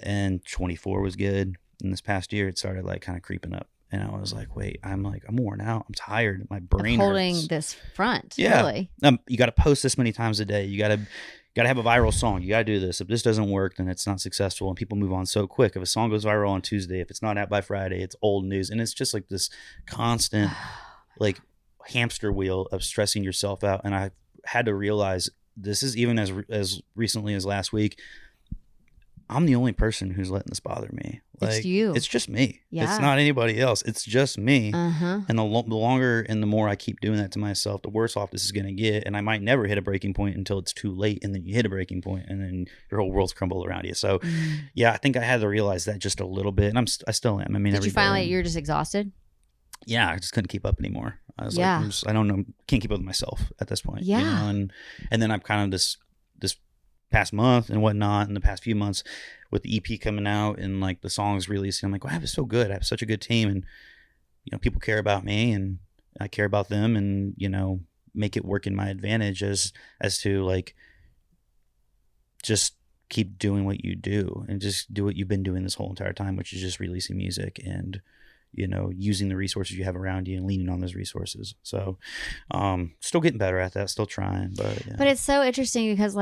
B: And 24 was good. And this past year, it started kind of creeping up. And I was like, wait, I'm worn out. I'm tired. My brain
A: holding
B: hurts.
A: This front.
B: Yeah.
A: Really.
B: You got to post this many times a day. You got to have a viral song. You got to do this. If this doesn't work, then it's not successful. And people move on so quick. If a song goes viral on Tuesday, if it's not out by Friday, it's old news. And it's just this constant hamster wheel of stressing yourself out. And I had to realize this is even as recently as last week, I'm the only person who's letting this bother me.
A: It's you.
B: It's just me.
A: Yeah.
B: It's not anybody else. It's just me.
A: Uh-huh.
B: And the longer and the more I keep doing that to myself, the worse off this is going to get. And I might never hit a breaking point until it's too late. And then you hit a breaking point and then your whole world's crumbled around you. So yeah, I think I had to realize that just a little bit. And I still am. I mean,
A: did you finally, you're just exhausted?
B: Yeah, I just couldn't keep up anymore. I was I don't know, can't keep up with myself at this point.
A: Yeah.
B: You know? And then I'm kind of this past month and whatnot, in the past few months with the EP coming out and the songs releasing, I'm like, wow, it's so good. I have such a good team and, people care about me and I care about them and, make it work in my advantage as to just keep doing what you do and just do what you've been doing this whole entire time, which is just releasing music and, using the resources you have around you and leaning on those resources. So, still getting better at that, still trying, but yeah.
A: But it's so interesting because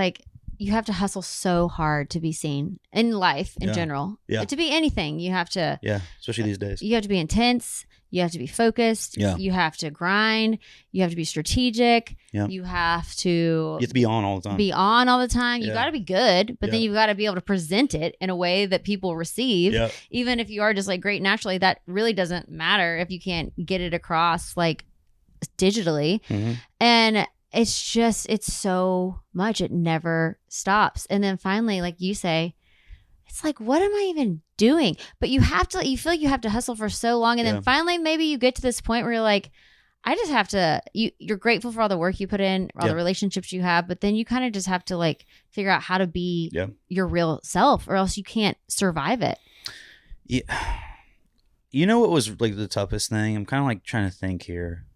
A: you have to hustle so hard to be seen in life in general.
B: Yeah.
A: To be anything, you have to.
B: Yeah, especially these days.
A: You have to be intense. You have to be focused.
B: Yeah.
A: You have to grind. You have to be strategic.
B: Yeah.
A: You have to
B: be on all the time.
A: You got to be good, but then you've got to be able to present it in a way that people receive.
B: Yeah.
A: Even if you are just great naturally, that really doesn't matter if you can't get it across digitally. Mm-hmm. And it's so much. It never stops. And then finally, like you say, it's what am I even doing? But you feel like you have to hustle for so long. And then finally, maybe you get to this point where you're like, I just have to, you're grateful for all the work you put in, all the relationships you have, but then you kind of just have to figure out how to be your real self or else you can't survive it.
B: Yeah. You know what was the toughest thing? I'm kind of trying to think here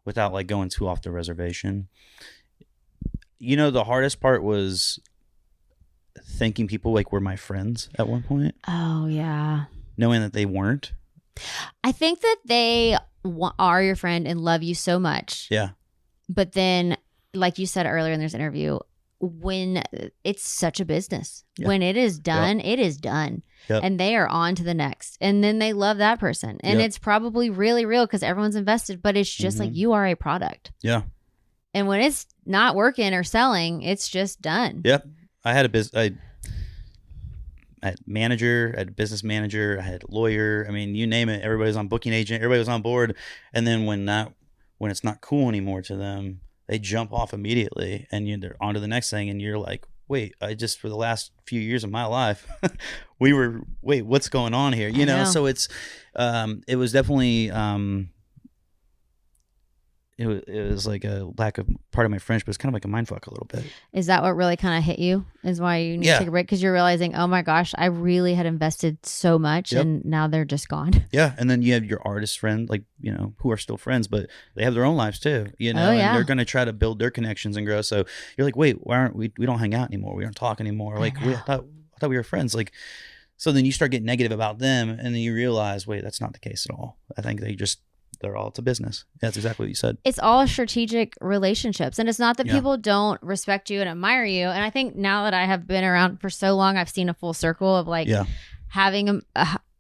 B: without going too off the reservation. The hardest part was thinking people were my friends at one point.
A: Oh, yeah.
B: Knowing that they weren't.
A: I think that they are your friend and love you so much.
B: Yeah.
A: But then, like you said earlier in this interview, when it's such a business, when it is done, it is done.
B: Yep.
A: And they are on to the next. And then they love that person. And it's probably really real because everyone's invested, but it's just you are a product.
B: Yeah.
A: And when it's not working or selling, it's just done.
B: Yep. I had I had manager, I had a business manager, I had a lawyer. I mean, you name it. Everybody was on booking agent. Everybody was on board. And then when it's not cool anymore to them, they jump off immediately, and they're on to the next thing. And you're like, wait, for the last few years of my life, what's going on here? You know? So it was definitely, it was like a lack of part of my French, but it's kind of like a mind fuck a little bit. Is that what really kind of hit you? Is why you need to take a break? Because you're realizing, oh my gosh, I really had invested so much, and now they're just gone. Yeah, and then you have your artist friend, like, you know, who are still friends, but they have their own lives too, you know, and they're going to try to build their connections and grow. So you're like, wait, why aren't we don't hang out anymore? We don't talk anymore. Like, I thought we were friends. Like, so then you start getting negative about them, and then you realize, wait, that's not the case at all. I think they're all to business. That's exactly what you said. It's all strategic relationships. And it's not that people don't respect you and admire you. And I think now that I have been around for so long, I've seen a full circle of like having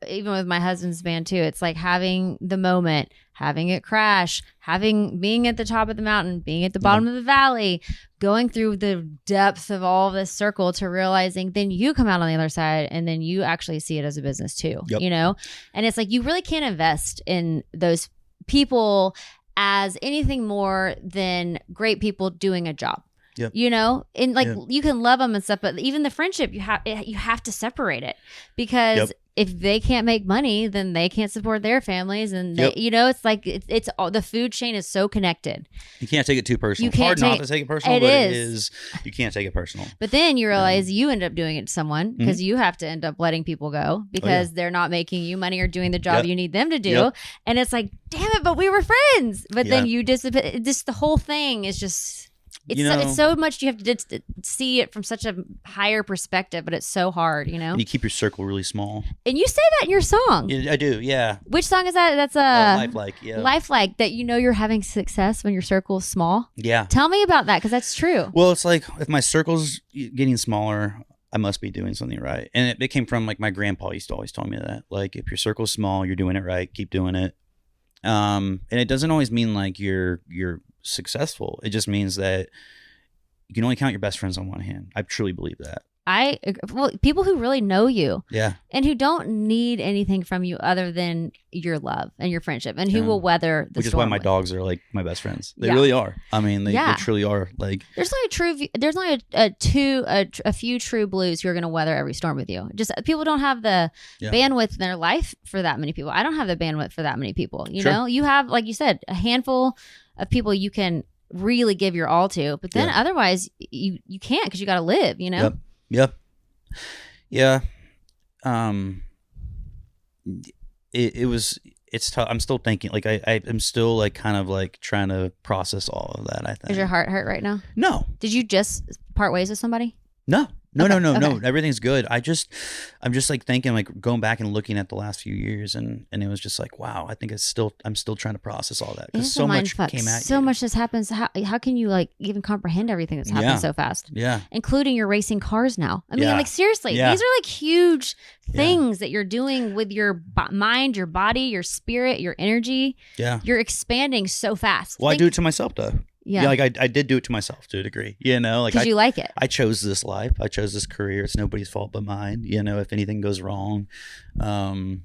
B: even with my husband's band too, it's like having the moment, having it crash, being at the top of the mountain, being at the bottom of the valley, going through the depth of all this circle to realizing then you come out on the other side, and then you actually see it as a business too, you know? And it's like, you really can't invest in those people as anything more than great people doing a job. You know, and like you can love them and stuff, but even the friendship, you have to separate it, because if they can't make money, then they can't support their families, and they, you know, it's like it's all, the food chain is so connected. You can't take it too personal. It's hard not to take it personal, but it is. You can't take it personal. But then you realize you end up doing it to someone, because you have to end up letting people go because they're not making you money or doing the job you need them to do, and it's like, damn it, but we were friends. But then you just the whole thing is just. It's so much, you have to see it from such a higher perspective, but it's so hard, you know? And you keep your circle really small. And you say that in your song. Yeah, I do, yeah. Which song is that? That's Lifelike, yeah. Lifelike, that you know you're having success when your circle is small. Yeah. Tell me about that, because that's true. Well, it's like, if my circle's getting smaller, I must be doing something right. And it came from, like, my grandpa used to always tell me that. Like, if your circle's small, you're doing it right, keep doing it. And it doesn't always mean, like, you're successful. It just means that you can only count your best friends on one hand. I truly believe that. People who really know you, and who don't need anything from you other than your love and your friendship, and who will weather the storm. Which is why my dogs are like my best friends. They really are. I mean, they truly are. Like, there's only a few true blues who are going to weather every storm with you. Just people don't have the bandwidth in their life for that many people. I don't have the bandwidth for that many people. You know, you have, like you said, a handful of people you can really give your all to, but then otherwise you can't, because you got to live, you know? Yeah. It's tough. I'm still thinking, like, I'm still, like, kind of, like, trying to process all of that, I think. Is your heart hurt right now? No. Did you just part ways with somebody? No. No. Everything's good. I'm just like thinking, like, going back and looking at the last few years, and it was just like, wow, I think I'm still trying to process all that, because so much came at you. So much has happened. So how can you, like, even comprehend everything that's happened so fast? Yeah. Including your racing cars now. I mean, like, seriously, these are, like, huge things that you're doing with your mind, your body, your spirit, your energy. Yeah. You're expanding so fast. Well, I do it to myself, though. Yeah, like I did do it to myself to a degree, you know, like, because you like it. I chose this life. I chose this career. It's nobody's fault but mine. You know, if anything goes wrong, I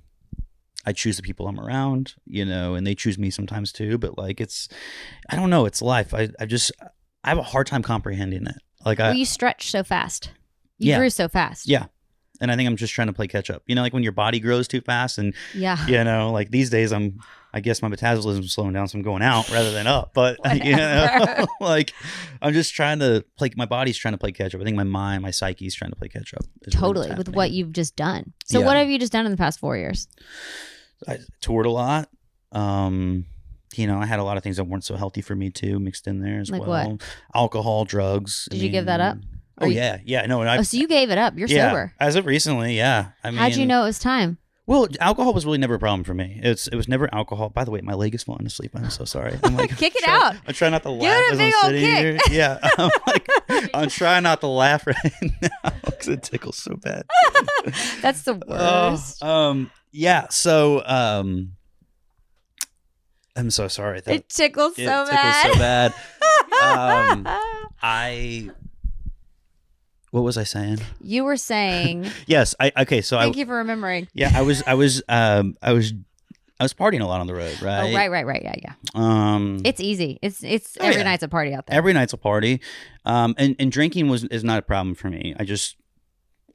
B: choose the people I'm around, you know, and they choose me sometimes too. But, like, I don't know. It's life. I have a hard time comprehending it. Like, you stretch so fast. You grew so fast. Yeah. And I think I'm just trying to play catch up. You know, like, when your body grows too fast, and you know, like, these days I guess my metabolism's slowing down, so I'm going out rather than up. But you know, like, I'm just my body's trying to play catch up. I think my psyche's trying to play catch up. Totally, with what you've just done. So what have you just done in the past 4 years? I toured a lot. You know, I had a lot of things that weren't so healthy for me too, mixed in there as well. Like what? Alcohol, drugs. Did you give that up? Oh, yeah. No. So you gave it up. You're sober. As of recently, yeah. I mean, how'd you know it was time? Well, alcohol was really never a problem for me. It was never alcohol. By the way, my leg is falling asleep. I'm so sorry. I'm like, kick it out. I'm trying not to laugh as I'm sitting here. Yeah, I'm trying not to laugh right now because it tickles so bad. That's the worst. Yeah. So, I'm so sorry. It tickles so bad. What was I saying?
A: You were saying.
B: Yes. Okay. So
A: thank you for remembering.
B: Yeah, I was partying a lot on the road, right?
A: Oh, right. Yeah. It's easy. It's every night's a party out there.
B: Every night's a party. And drinking is not a problem for me.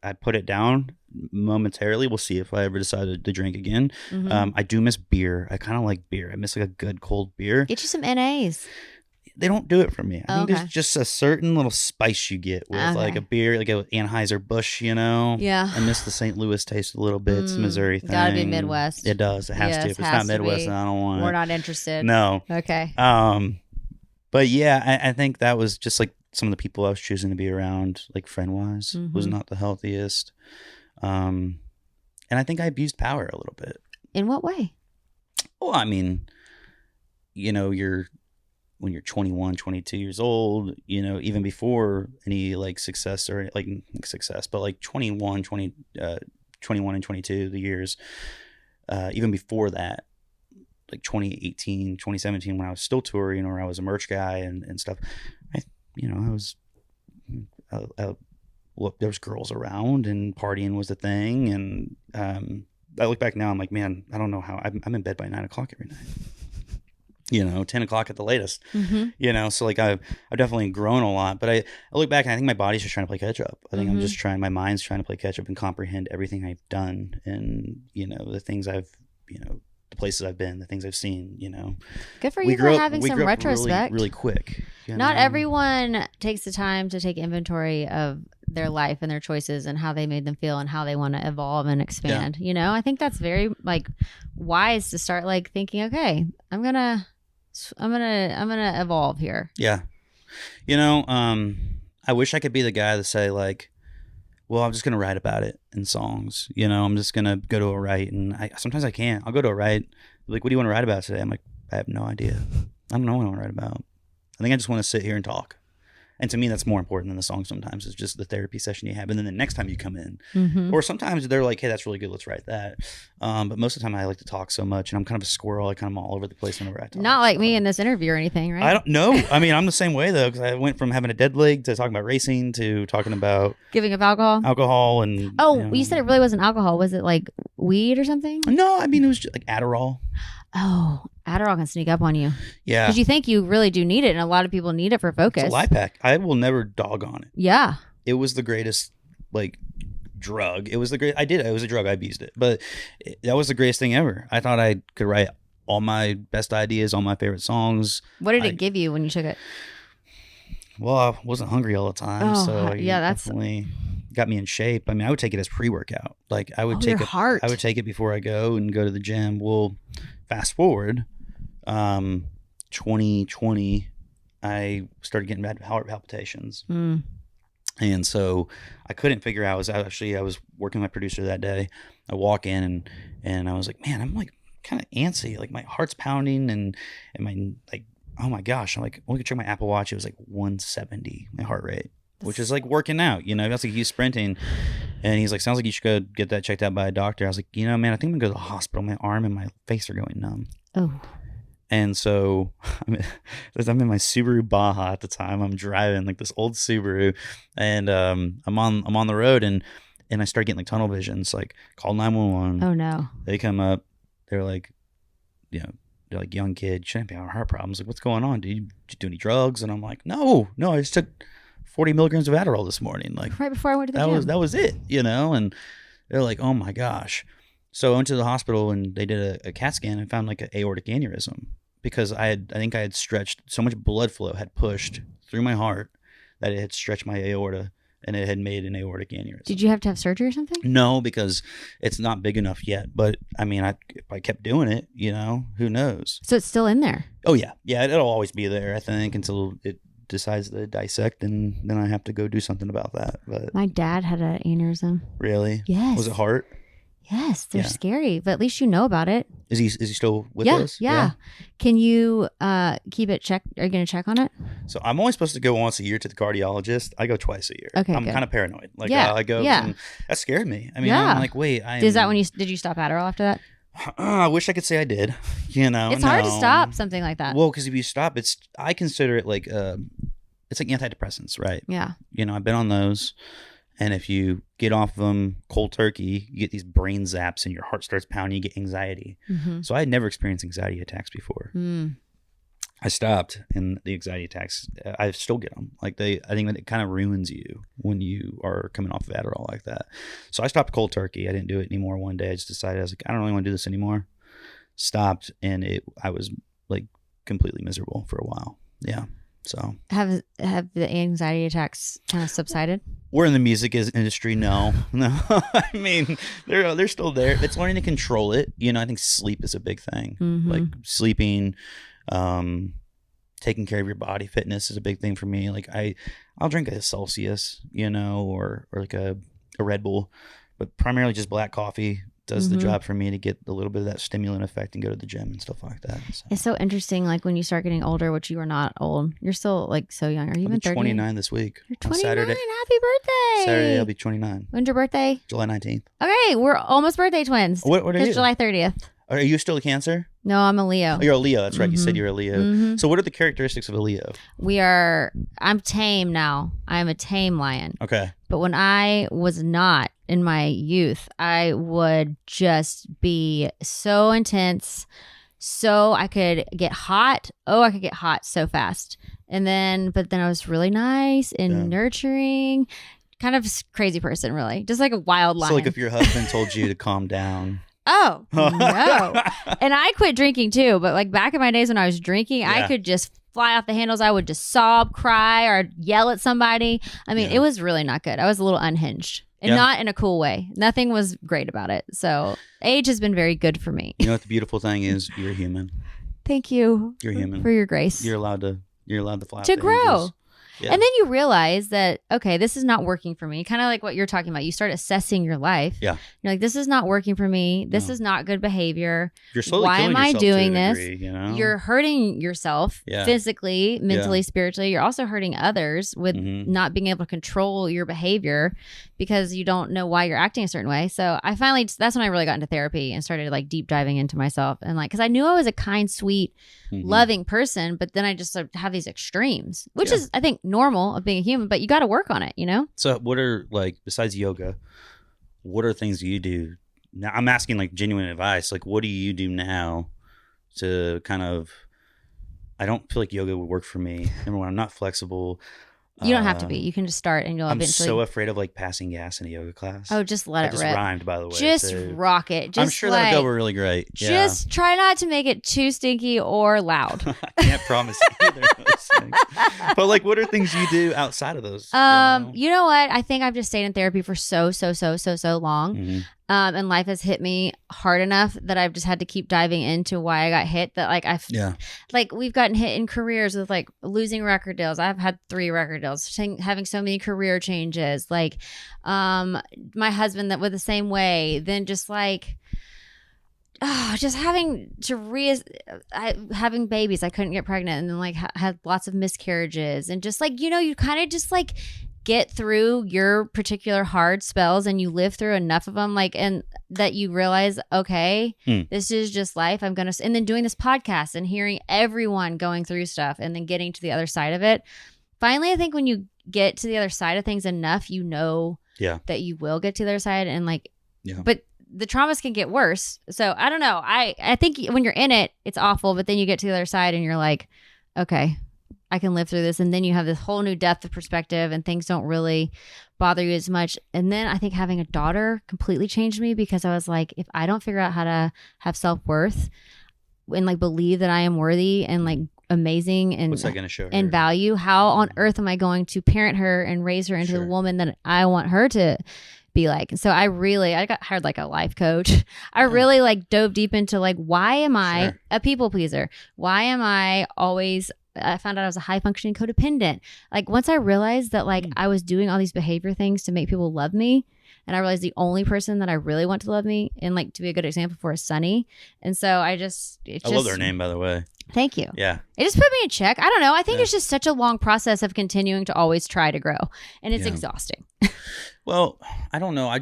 B: I put it down momentarily. We'll see if I ever decide to drink again. Mm-hmm. I do miss beer. I kind of like beer. I miss like a good cold beer.
A: Get you some NAs.
B: They don't do it for me. I think there's just a certain little spice you get with like a beer, like an Anheuser-Busch, Yeah. I miss the St. Louis taste a little bit. It's a Missouri thing.
A: Gotta be Midwest.
B: It does. It has to. If it's not Midwest, then I don't want it.
A: We're not interested.
B: No.
A: Okay.
B: But yeah, I think that was just like some of the people I was choosing to be around, like friend-wise, was not the healthiest. And I think I abused power a little bit.
A: In what way?
B: Well, I mean, when you're 21, 22 years old, even before any like success or like success, but like 21 and 22, the years, even before that, like 2018, 2017, when I was still touring or I was a merch guy and stuff, there was girls around and partying was the thing. And I look back now, I'm like, man, I don't know how I'm in bed by 9 o'clock every night. 10 o'clock at the latest, so like I've definitely grown a lot, but I look back and I think my body's just trying to play catch up. I think I'm just my mind's trying to play catch up and comprehend everything I've done and, the things I've, the places I've been, the things I've seen,
A: Good for you for having some retrospect.
B: Really quick.
A: Not everyone takes the time to take inventory of their life and their choices and how they made them feel and how they want to evolve and expand. I think that's very like wise to start like thinking, okay, I'm gonna evolve here.
B: Yeah. I wish I could be the guy to say like, well, I'm just going to write about it in songs. I'm just going to go to a write and sometimes I can't. I'll go to a write. Like, what do you want to write about today? I'm like, I have no idea. I don't know what I want to write about. I think I just want to sit here and talk. And to me, that's more important than the song sometimes. It's just the therapy session you have. And then the next time you come in. Or sometimes they're like, hey, that's really good. Let's write that. But most of the time I like to talk so much. And I'm kind of a squirrel. I'm all over the place whenever I talk.
A: Not like me in this interview or anything, right?
B: I don't know. I mean, I'm the same way, though. Because I went from having a dead leg to talking about racing to talking about...
A: Giving up alcohol?
B: Alcohol and...
A: Oh, you said it really wasn't alcohol. Was it like weed or something?
B: No, I mean, it was just like Adderall.
A: Oh, Adderall can sneak up on you.
B: Yeah.
A: Because you think you really do need it, and a lot of people need it for focus.
B: It's a life hack. I will never dog on it.
A: Yeah.
B: It was the greatest, like, drug. It was the great. I did it. It was a drug. I abused it. But that was the greatest thing ever. I thought I could write all my best ideas, all my favorite songs.
A: What did it give you when you took it?
B: Well, I wasn't hungry all the time. So
A: yeah, that's
B: definitely got me in shape. I mean, I would take it as pre-workout. Like, I would take it.
A: Heart.
B: I would take it before I go and go to the gym. Well, fast forward. 2020, I started getting bad heart palpitations. And so I couldn't figure out, I was working with my producer that day. I walk in and I was like, man, I'm like kind of antsy. Like my heart's pounding and my, like, oh my gosh. I'm like, I could check my Apple Watch. It was like 170, my heart rate, which is like working out, that's like he's sprinting. And he's like, sounds like you should go get that checked out by a doctor. I was like, man, I think I'm gonna go to the hospital. My arm and my face are going numb.
A: Oh.
B: And so I'm in my Subaru Baja at the time. I'm driving like this old Subaru, and I'm on the road, and I start getting like tunnel visions. Like, call 911.
A: Oh no!
B: They come up. They're like, they're like, young kid, shouldn't be having heart problems. Like, what's going on? Did you do any drugs? And I'm like, no, I just took 40 milligrams of Adderall this morning. Like
A: right before I went to the gym.
B: That was it. And they're like, oh my gosh. So I went to the hospital and they did a CAT scan and found like an aortic aneurysm because I think I had stretched, so much blood flow had pushed through my heart that it had stretched my aorta and it had made an aortic aneurysm. Did
A: you have to have surgery or something?
B: No, because it's not big enough yet. But I mean, if I kept doing it, who knows?
A: So it's still in there?
B: Oh yeah. Yeah, it'll always be there, I think, until it decides to dissect, and then I have to go do something about that. But
A: my dad had an aneurysm.
B: Really?
A: Yes.
B: Was it heart?
A: Yes, they're scary, but at least you know about it.
B: Is he still with us?
A: Yeah. Can you keep it checked? Are you going to check on it?
B: So I'm only supposed to go once a year to the cardiologist. I go twice a year.
A: Okay,
B: I'm kind of paranoid. Like I go.
A: Yeah.
B: And that scared me. I mean, I'm like, wait.
A: Is that when did you stop Adderall after that?
B: I wish I could say I did.
A: It's hard to stop something like that.
B: Well, because if you stop, I consider it like it's like antidepressants, right?
A: Yeah.
B: I've been on those, and if you get off of them cold turkey, you get these brain zaps, and your heart starts pounding. You get anxiety.
A: Mm-hmm.
B: So I had never experienced anxiety attacks before. I stopped, and the anxiety attacks, I still get them. Like I think that it kind of ruins you when you are coming off of Adderall like that. So I stopped cold turkey. I didn't do it anymore. One day I just decided, I was like, I don't really want to do this anymore. Stopped, and I was like completely miserable for a while. Yeah. So
A: have the anxiety attacks kind of subsided?
B: We're in the music industry. No. I mean, they're still there. It's learning to control it. I think sleep is a big thing.
A: Mm-hmm.
B: Like sleeping, taking care of your body. Fitness is a big thing for me. Like I'll drink a Celsius, or like a Red Bull, but primarily just black coffee does the job for me to get a little bit of that stimulant effect and go to the gym and stuff like that. So.
A: It's so interesting. Like when you start getting older, which you are not old, you're still like so young. Are you even 30?
B: 29 this week.
A: You're 29.
B: Saturday.
A: Happy birthday.
B: Saturday I'll be 29.
A: When's your birthday?
B: July 19th.
A: Okay, we're almost birthday twins.
B: What are you?
A: It's July 30th.
B: Are you still a Cancer?
A: No, I'm a Leo.
B: Oh, you're a Leo. That's right. You said you're a Leo. So what are the characteristics of a Leo?
A: I'm tame now. I'm a tame lion.
B: Okay.
A: But when I was not in my youth, I would just be so intense. So I could get hot. Oh, I could get hot so fast. But then I was really nice and nurturing. Kind of crazy person, really. Just like a wild lion.
B: So like if your husband told you to calm down.
A: Oh, no. And I quit drinking too. But like back in my days when I was drinking, I could just fly off the handles. I would just sob, cry, or yell at somebody. I mean, it was really not good. I was a little unhinged and not in a cool way. Nothing was great about it. So age has been very good for me.
B: You know what the beautiful thing is? You're human.
A: Thank you.
B: You're human.
A: For your grace.
B: You're allowed to fly off
A: to
B: the
A: grow.
B: hinges. Yeah.
A: And then you realize that, okay, this is not working for me. Kind of like what you're talking about. You start assessing your life.
B: Yeah.
A: You're like, this is not working for me. This is not good behavior.
B: You're slowly
A: Why
B: killing
A: am I
B: yourself
A: doing
B: to a
A: this?
B: degree,
A: You're hurting yourself physically, mentally, spiritually. You're also hurting others with not being able to control your behavior because you don't know why you're acting a certain way. So that's when I really got into therapy and started like deep diving into myself. And like, because I knew I was a kind, sweet, loving person, but then I just have these extremes, which is, I think, normal of being a human, but you got to work on it, So
B: what are, like, besides yoga, what are things you do now? I'm asking like genuine advice. Like, what do you do now to kind of, I don't feel like yoga would work for me. Number one, I'm not flexible.
A: You don't have to be. You can just start and you'll eventually.
B: I'm so afraid of like passing gas in a yoga class.
A: Oh, just let it rip. Just
B: rhymed, by the way.
A: Just rock it. Just
B: I'm sure that'll go really great.
A: Just try not to make it too stinky or loud.
B: I can't promise either of those things. But like, what are things you do outside of those?
A: You know what? I think I've just stayed in therapy for so long. And life has hit me hard enough that I've just had to keep diving into why I got hit. That like we've gotten hit in careers with like losing record deals. I've had 3 record deals, having so many career changes. Like, my husband that went the same way. Then just like, just having to having babies. I couldn't get pregnant, and then like had lots of miscarriages, and just like you kind of just like get through your particular hard spells, and you live through enough of them, like, and that you realize, okay, this is just life. And then doing this podcast and hearing everyone going through stuff and then getting to the other side of it. Finally, I think when you get to the other side of things enough, that you will get to the other side, and like, but the traumas can get worse. So I don't know. I think when you're in it, it's awful, but then you get to the other side and you're like, okay, I can live through this. And then you have this whole new depth of perspective and things don't really bother you as much. And then I think having a daughter completely changed me, because I was like, if I don't figure out how to have self-worth and like believe that I am worthy and like amazing and
B: what's that gonna show her?
A: And value, how on earth am I going to parent her and raise her into the woman that I want her to be like? And so I got hired like a life coach. I really like dove deep into like, why am I a people pleaser? Why am I always, I found out I was a high functioning codependent. Like once I realized that like I was doing all these behavior things to make people love me, and I realized the only person that I really want to love me and like to be a good example for is Sunny. And so I love
B: her name, by the way.
A: Thank you.
B: Yeah.
A: It just put me in check. I don't know. I think it's just such a long process of continuing to always try to grow, and it's exhausting. Well,
B: I don't know. I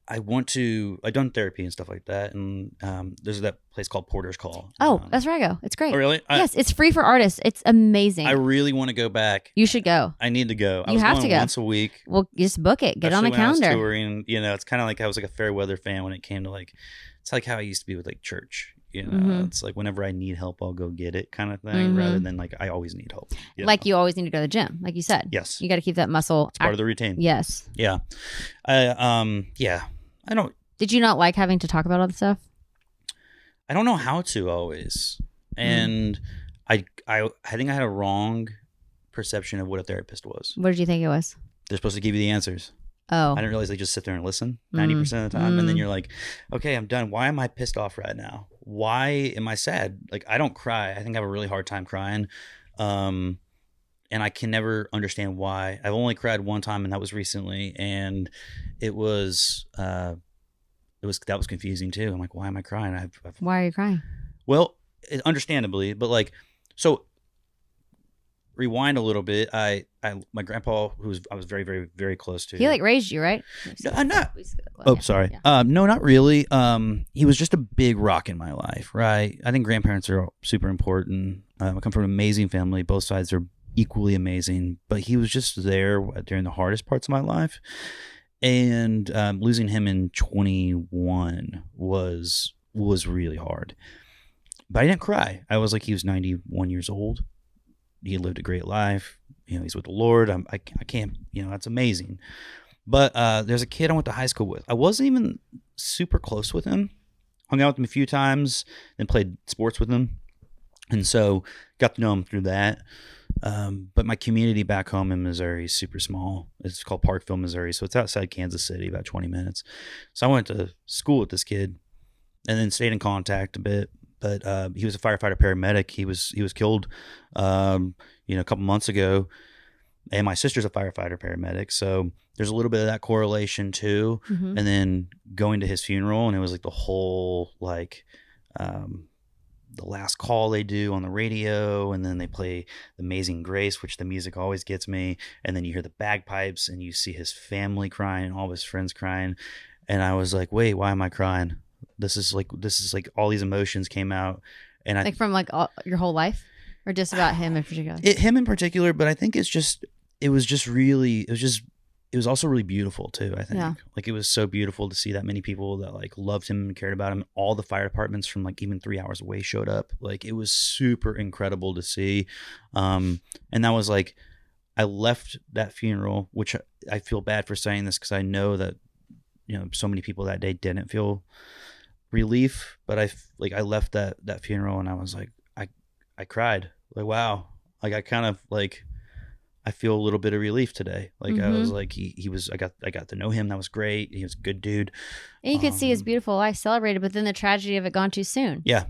B: I've done therapy and stuff like that, and there's that place called Porter's Call.
A: Oh, that's where I go. It's great.
B: Oh, really?
A: Yes, it's free for artists. It's amazing.
B: I really want to go back.
A: You should go.
B: I need to go. I
A: You
B: was
A: have
B: going
A: to go
B: once a week.
A: Well, just book it. Get on the
B: Especially when I was
A: calendar.
B: touring, it's kind of like I was like a fair weather fan when it came to like, it's like how I used to be with like church. It's like whenever I need help, I'll go get it kind of thing, rather than like I always need help.
A: Like you always need to go to the gym, like you said.
B: Yes.
A: You got to keep that muscle.
B: It's part of the routine.
A: Yes.
B: Yeah. I don't.
A: Did you not like having to talk about all the stuff?
B: I don't know how to always, and I think I had a wrong perception of what a therapist was.
A: What did you think it was?
B: They're supposed to give you the answers.
A: Oh.
B: I didn't realize they just sit there and listen 90% of the time. And then you're like, okay, I'm done. Why am I pissed off right now? Why am I sad? Like, I don't cry. I think I have a really hard time crying. And I can never understand why. I've only cried one time, and that was recently. And that was confusing too. I'm like, why am I crying?
A: Why are you crying?
B: Well, understandably, but like, so rewind a little bit. My grandpa, I was very, very, very close to.
A: He like raised you, right?
B: Not. Sorry.
A: Yeah.
B: No, not really. He was just a big rock in my life, right? I think grandparents are super important. I come from an amazing family. Both sides are equally amazing, but he was just there during the hardest parts of my life. And losing him in 21 was really hard. But I didn't cry. I was like, he was 91 years old. He lived a great life. He's with the Lord. I can't, that's amazing. But there's a kid I went to high school with. I wasn't even super close with him. Hung out with him a few times, then played sports with him. And so got to know him through that. But my community back home in Missouri is super small. It's called Parkville, Missouri. So it's outside Kansas City, about 20 minutes. So I went to school with this kid and then stayed in contact a bit. But he was a firefighter paramedic. He was killed, a couple months ago. And my sister's a firefighter paramedic. So there's a little bit of that correlation too. Mm-hmm. And then going to his funeral, and it was like the whole, like, the last call they do on the radio, and then they play the Amazing Grace, which the music always gets me. And then you hear the bagpipes, and you see his family crying, all of his friends crying. And I was like, wait, why am I crying? This is like all these emotions came out. And
A: like from like your whole life, or just about him in particular?
B: Him in particular, but I think it was also really beautiful too. I think like it was so beautiful to see that many people that like loved him and cared about him. All the fire departments from like even 3 hours away showed up. Like it was super incredible to see. And that was like, I left that funeral, which I feel bad for saying this because I know that, so many people that day didn't feel relief, but I left that funeral and I was like, I cried. Like, wow. Like I kind of like, I feel a little bit of relief today. Like I was like, I got to know him. That was great. He was a good dude.
A: And you could see his beautiful life celebrated, but then the tragedy of it gone too soon.
B: Yeah.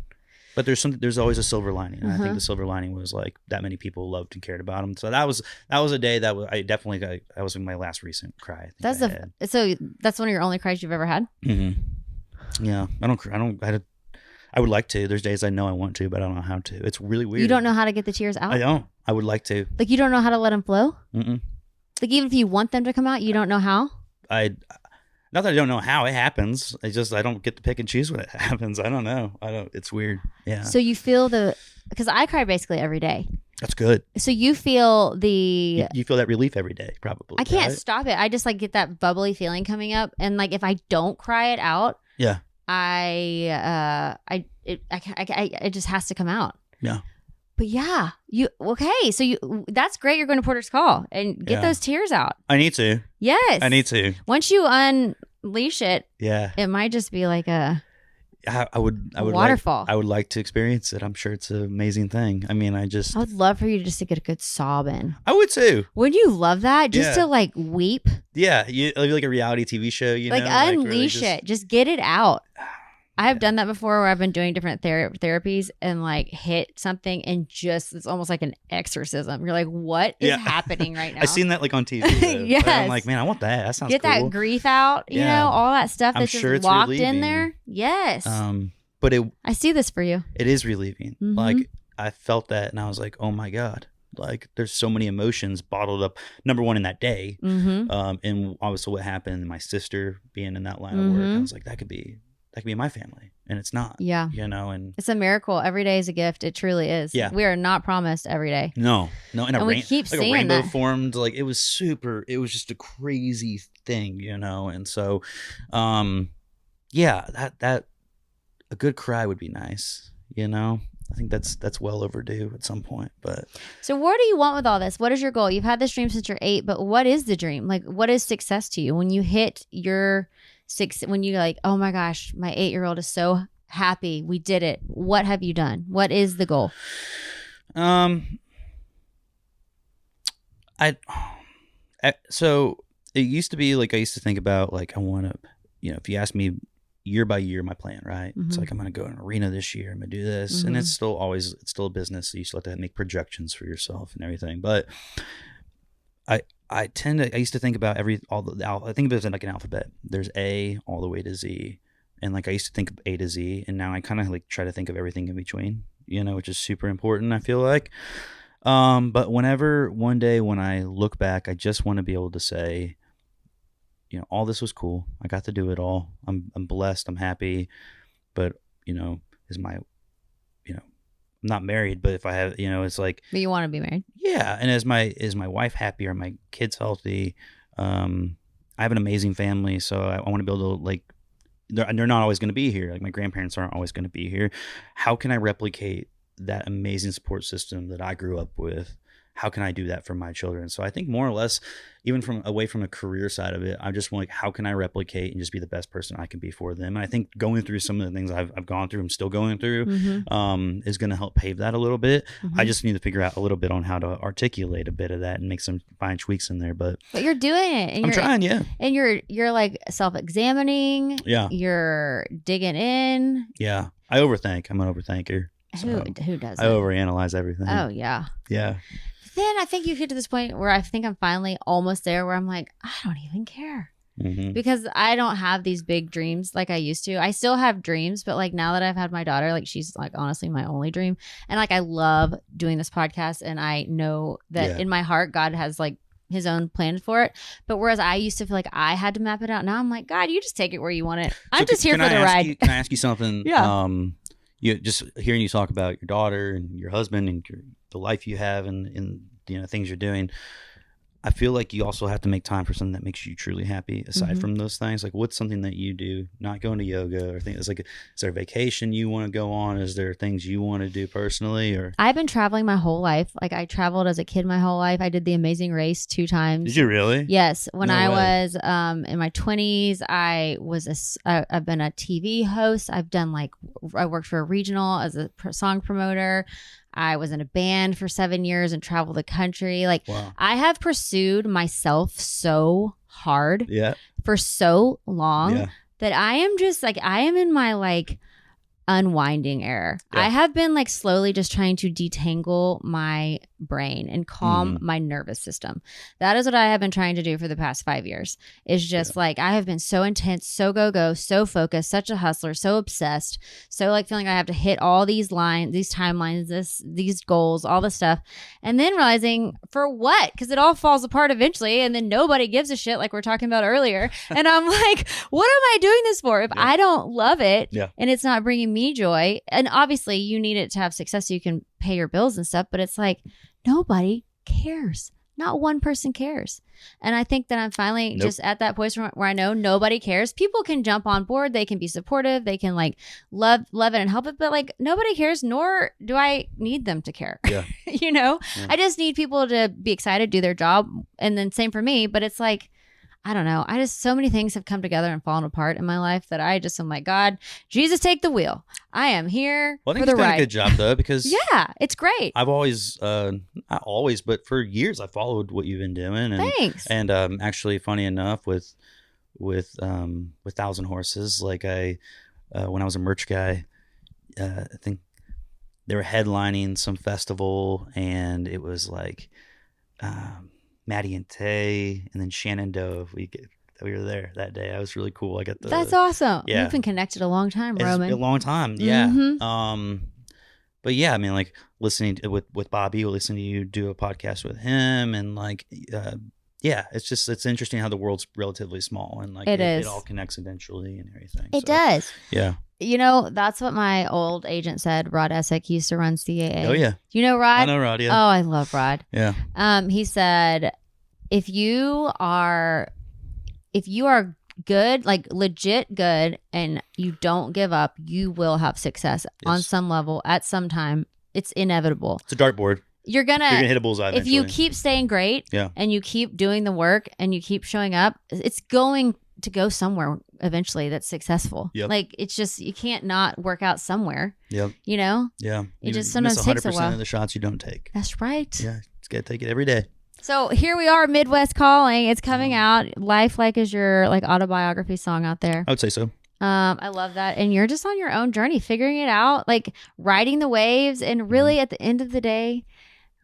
B: But there's always a silver lining. And I think the silver lining was like that many people loved and cared about him. So that was a day that that was my last recent cry.
A: So that's one of your only cries you've ever had?
B: Mm-hmm. Yeah. I would like to. There's days I know I want to, but I don't know how to. It's really weird.
A: You don't know how to get the tears out?
B: I don't. I would like to.
A: Like you don't know how to let them flow?
B: Mm-mm.
A: Like even if you want them to come out, you don't know how?
B: Not that I don't know how it happens. I don't get to pick and choose when it happens. I don't know. It's weird. Yeah.
A: So you feel because I cry basically every day.
B: That's good.
A: So you feel
B: you feel that relief every day, probably.
A: I can't stop it. I just like get that bubbly feeling coming up, and like if I don't cry it out,
B: yeah,
A: it just has to come out.
B: Yeah.
A: But yeah, that's great. You're going to Porter's Call and get those tears out.
B: I need to.
A: Yes.
B: I need to.
A: Once you unleash it,
B: it
A: might just be like a
B: waterfall. I would like to experience it. I'm sure it's an amazing thing. I mean, I would
A: love for you to get a good sob in.
B: I would too.
A: Wouldn't you love that? Just to like weep.
B: Yeah. Like a reality TV show,
A: like unleash it. Just get it out. I have done that before where I've been doing different therapies and like hit something and just it's almost like an exorcism. You're like, what is happening right now?
B: I've seen that like on TV.
A: Yes.
B: I'm like, man, I want that. That sounds
A: cool. Get that grief out, all that stuff that's just locked in there. Yes.
B: But
A: I see this for you.
B: It is relieving. Mm-hmm. Like I felt that and I was like, oh my God. Like there's so many emotions bottled up. Number one in that day. And obviously what happened, my sister being in that line of work, I was like, that could be my family, and it's not.
A: Yeah.
B: You know, and
A: it's a miracle. Every day is a gift. It truly is.
B: Yeah.
A: We are not promised every day.
B: No. And
A: we keep
B: like
A: seeing
B: a rainbow
A: that.
B: formed. Like it was just a crazy thing, you know. And so, yeah, that a good cry would be nice, you know. I think that's well overdue at some point. But
A: so what do you want with all this? What is your goal? You've had this dream since you're 8, but what is the dream? Like, what is success to you when you hit your when you're like, oh my gosh, my 8-year-old is so happy, we did it? What have you done? What is the goal?
B: So it used to be like, I used to think about like, I want to, you know, if you ask me year by year, my plan, right? It's like, I'm going to go in an arena this year. I'm going to do this. And it's still a business. So you still have to make projections for yourself and everything. But I used to think about I think of it as like an alphabet. There's A all the way to Z. And like, I used to think of A to Z, and now I kind of like try to think of everything in between, you know, which is super important, I feel like. But one day when I look back, I just want to be able to say, you know, all this was cool. I got to do it all. I'm blessed. I'm happy. But, you know, I'm not married, but if I have, you know, it's like.
A: But you want to be married.
B: Yeah. And is my wife happy? Are my kids healthy? I have an amazing family. So I want to be able to like, they're not always going to be here. Like my grandparents aren't always going to be here. How can I replicate that amazing support system that I grew up with? How can I do that for my children? So I think more or less, even from away from the career side of it, I just want like, how can I replicate and just be the best person I can be for them? And I think going through some of the things I've gone through, I'm still going through, is going to help pave that a little bit. I just need to figure out a little bit on how to articulate a bit of that and make some fine tweaks in there. But
A: you're doing it. And
B: I'm trying, yeah.
A: And you're like self-examining.
B: Yeah.
A: You're digging in.
B: Yeah. I overthink. I'm an overthinker.
A: Who doesn't?
B: I overanalyze everything.
A: Oh, yeah.
B: Yeah.
A: Then I think you get to this point where I think I'm finally almost there where I'm like, I don't even care. Because I don't have these big dreams like I used to. I still have dreams, but like now that I've had my daughter, like she's like honestly my only dream. And like I love doing this podcast, and I know that in my heart God has like his own plan for it. But whereas I used to feel like I had to map it out, now I'm like, God, you just take it where you want it. I'm just here for the ride.
B: Can I ask you something?
A: Yeah.
B: You just hearing you talk about your daughter and your husband and the life you have and you know things you're doing, I feel like you also have to make time for something that makes you truly happy aside from those things. Like what's something that you do, not going to yoga or things like, is there a vacation you want to go on? Is there things you want to do personally? Or
A: I've been traveling my whole life. Like I traveled as a kid my whole life. I did the Amazing Race 2 times.
B: Did you really?
A: Yes. When I was in my 20s, I've been a TV host. I worked for a regional as a song promoter. I was in a band for 7 years and traveled the country. Like I have pursued myself so hard for so long that I am just like, I am in my like unwinding era. I have been like slowly just trying to detangle my brain and calm my nervous system. That is what I have been trying to do for the past 5 years. Is just like I have been so intense, so go, so focused, such a hustler, so obsessed, so like feeling I have to hit all these lines, these timelines, these goals, all this stuff, and then realizing for what? Because it all falls apart eventually, and then nobody gives a shit, like we're talking about earlier. And I'm like, what am I doing this for if I don't love it and it's not bringing me joy? And obviously you need it to have success so you can pay your bills and stuff, but it's like nobody cares. Not one person cares. And I think that I'm finally just at that point where I know nobody cares. People can jump on board, they can be supportive, they can like love it and help it, but like nobody cares, nor do I need them to care. You know, I just need people to be excited, do their job, and then same for me. But it's like, I don't know. So many things have come together and fallen apart in my life that I just am like, God, Jesus, take the wheel. I am here for the ride.
B: I think you've done a good job though, because
A: it's greght.
B: I've always, not always, but for years I followed what you've been doing. And,
A: thanks.
B: And actually, funny enough, with 1,000 Horses, like when I was a merch guy, I think they were headlining some festival, and it was like. Maddie and Tay, and then Shannon Dove. We were there that day. That was really cool. That's
A: awesome.
B: Yeah.
A: We've been connected a long time, Roman.
B: A long time, yeah. but yeah, I mean, like listening to, with Bobby, listening to you do a podcast with him, and like, yeah, it's interesting how the world's relatively small, and like it all connects eventually and everything.
A: It does.
B: Yeah.
A: You know, that's what my old agent said. Rod Essick, he used to run CAA.
B: Oh yeah.
A: Do you know Rod?
B: I know Rod. Yeah.
A: Oh, I love Rod.
B: Yeah.
A: He said, if you are good, like legit good, and you don't give up, you will have success on some level at some time. It's inevitable.
B: It's a dartboard.
A: You're gonna
B: hit a bullseye eventually.
A: If you keep staying great, and you keep doing the work, and you keep showing up, it's going to go somewhere eventually that's successful. Yep. Like, it's just, you can't not work out somewhere.
B: Yep.
A: You know?
B: Yeah.
A: It just sometimes takes a while.
B: 100% of the shots you don't take.
A: That's right.
B: Yeah. Just got to take it every day.
A: So here we are, Midwest Calling. It's coming out. Life Like is your like autobiography song out there.
B: I would say so.
A: I love that. And you're just on your own journey, figuring it out, like riding the waves, and really at the end of the day,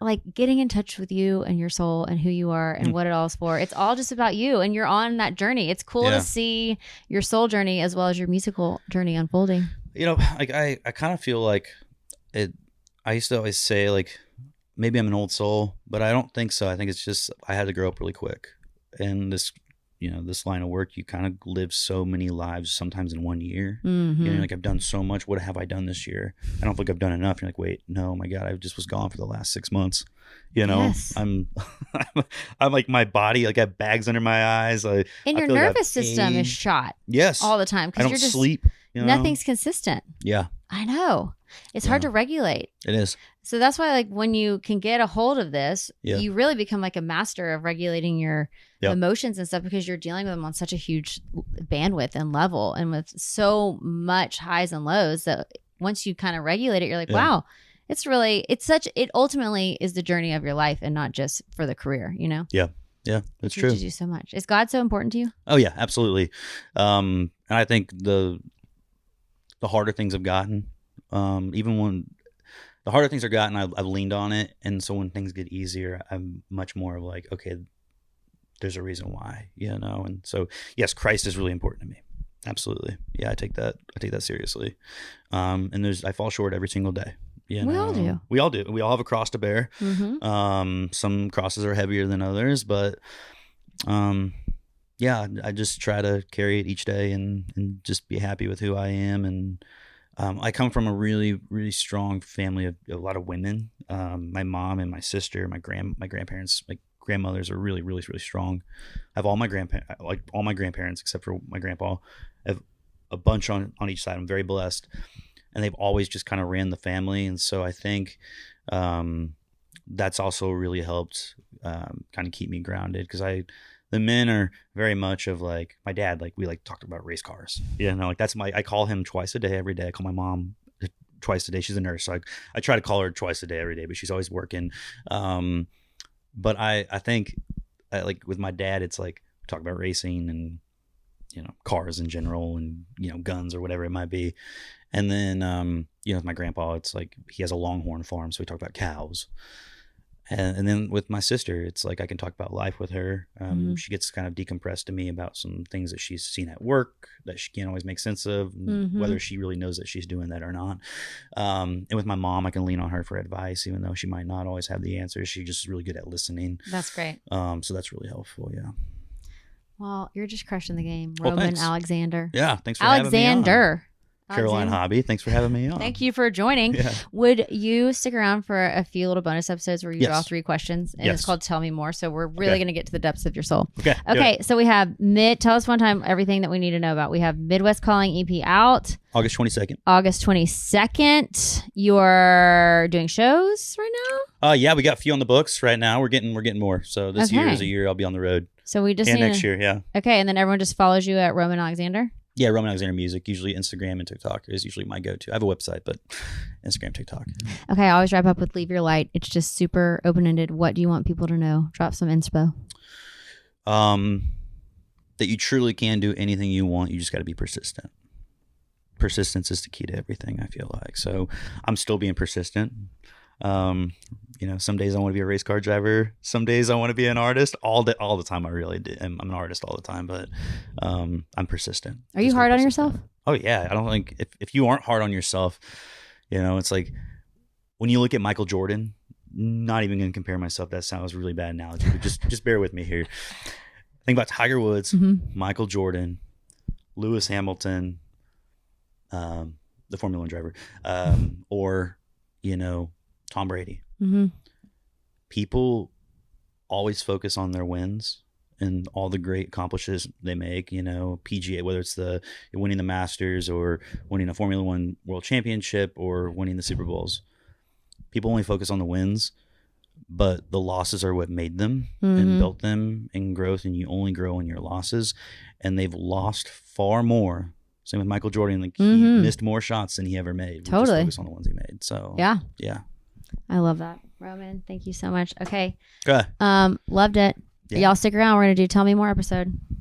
A: like getting in touch with you and your soul and who you are and what it all is for. It's all just about you, and you're on that journey. It's cool to see your soul journey as well as your musical journey unfolding. You know,
B: like I kind of feel like it. I used to always say like, maybe I'm an old soul, but I don't think so. I think it's just I had to grow up really quick, and this line of work, you kind of live so many lives sometimes in 1 year.
A: Mm-hmm.
B: Like, I've done so much. What have I done this year? I don't think I've done enough. You're like, wait, no, my God, I just was gone for the last 6 months.
A: Yes.
B: I'm like, my body, like, I have bags under my eyes.
A: And your nervous system is shot.
B: Yes.
A: All the time.
B: I don't
A: you're just,
B: sleep.
A: Nothing's consistent.
B: Yeah.
A: I know. It's hard to regulate.
B: It is.
A: So that's why, like, when you can get a hold of this, you really become like a master of regulating your emotions and stuff, because you're dealing with them on such a huge bandwidth and level, and with so much highs and lows, that once you kind of regulate it, you're like, wow, it ultimately is the journey of your life, and not just for the career, you know?
B: Yeah. Yeah, that's true.
A: It teaches you so much. Is God so important to you?
B: Oh yeah, absolutely. And I think the harder things have gotten, even when the harder things are gotten, I've leaned on it. And so when things get easier, I'm much more of like, okay, there's a reason why, And so, yes, Christ is really important to me. Absolutely. Yeah, I take that seriously. And I fall short every single day. We all do. We all do. We all have a cross to bear. Mm-hmm. Some crosses are heavier than others, but yeah, I just try to carry it each day and just be happy with who I am. And I come from a really, really strong family of a lot of women. My mom and my sister, my grandparents, my grandmothers are really, really, really strong. I have all my grandparents except for my grandpa. I have a bunch on each side. I'm very blessed, and they've always just kind of ran the family. And so I think that's also really helped kind of keep me grounded, because the men are very much of like my dad. Like, we like talked about race cars. Like that's I call him twice a day every day. I call my mom twice a day. She's a nurse, so I try to call her twice a day every day, but she's always working. But I think like with my dad, it's like we talk about racing and cars in general, and guns or whatever it might be. And then with my grandpa, it's like he has a Longhorn farm, so we talk about cows. And then with my sister, it's like I can talk about life with her. She gets kind of decompressed to me about some things that she's seen at work that she can't always make sense of, whether she really knows that she's doing that or not. And with my mom, I can lean on her for advice, even though she might not always have the answers. She's just really good at listening.
A: That's great.
B: So that's really helpful. Yeah.
A: Well, you're just crushing the game, Roman Alexander.
B: Yeah, thanks for having me on. Caroline Hobby, thanks for having me on.
A: Thank you for joining. Yeah. Would you stick around for a few little bonus episodes where you draw 3 questions? And it's called Tell Me More. So we're really going to get to the depths of your soul. Okay. So we have tell us one time everything that we need to know about. We have Midwest Calling EP out
B: August 22nd.
A: August 22nd. You're doing shows right now?
B: Yeah, we got a few on the books right now. We're getting more. So this year is a year I'll be on the road.
A: So we just
B: and next year, yeah.
A: Okay, and then everyone just follows you at Roman Alexander?
B: Yeah, Roman Alexander Music. Usually Instagram and TikTok is usually my go-to. I have a website, but Instagram, TikTok.
A: Okay, I always wrap up with Leave Your Light. It's just super open-ended. What do you want people to know? Drop some inspo.
B: That you truly can do anything you want. You just got to be persistent. Persistence is the key to everything, I feel like. So I'm still being persistent. Some days I want to be a race car driver. Some days I want to be an artist. All the time I really do. I'm an artist all the time, but I'm persistent.
A: Are you hard on yourself?
B: Oh yeah. I don't think if you aren't hard on yourself, it's like when you look at Michael Jordan, not even going to compare myself. That sounds a really bad analogy, but just bear with me here. Think about Tiger Woods, Michael Jordan, Lewis Hamilton, the Formula One driver, or, you know, Tom Brady. People always focus on their wins and all the great accomplishments they make, you know, PGA, whether it's the winning the Masters or winning a Formula One World Championship or winning the Super Bowls. People only focus on the wins, but the losses are what made them and built them in growth, and you only grow in your losses. And they've lost far more. Same with Michael Jordan. Like he missed more shots than he ever made. We just focus on the ones he made. So yeah.
A: I love that. Roman, thank you so much. Okay.
B: Loved
A: it. Yeah. Y'all stick around. We're going to do Tell Me More episode.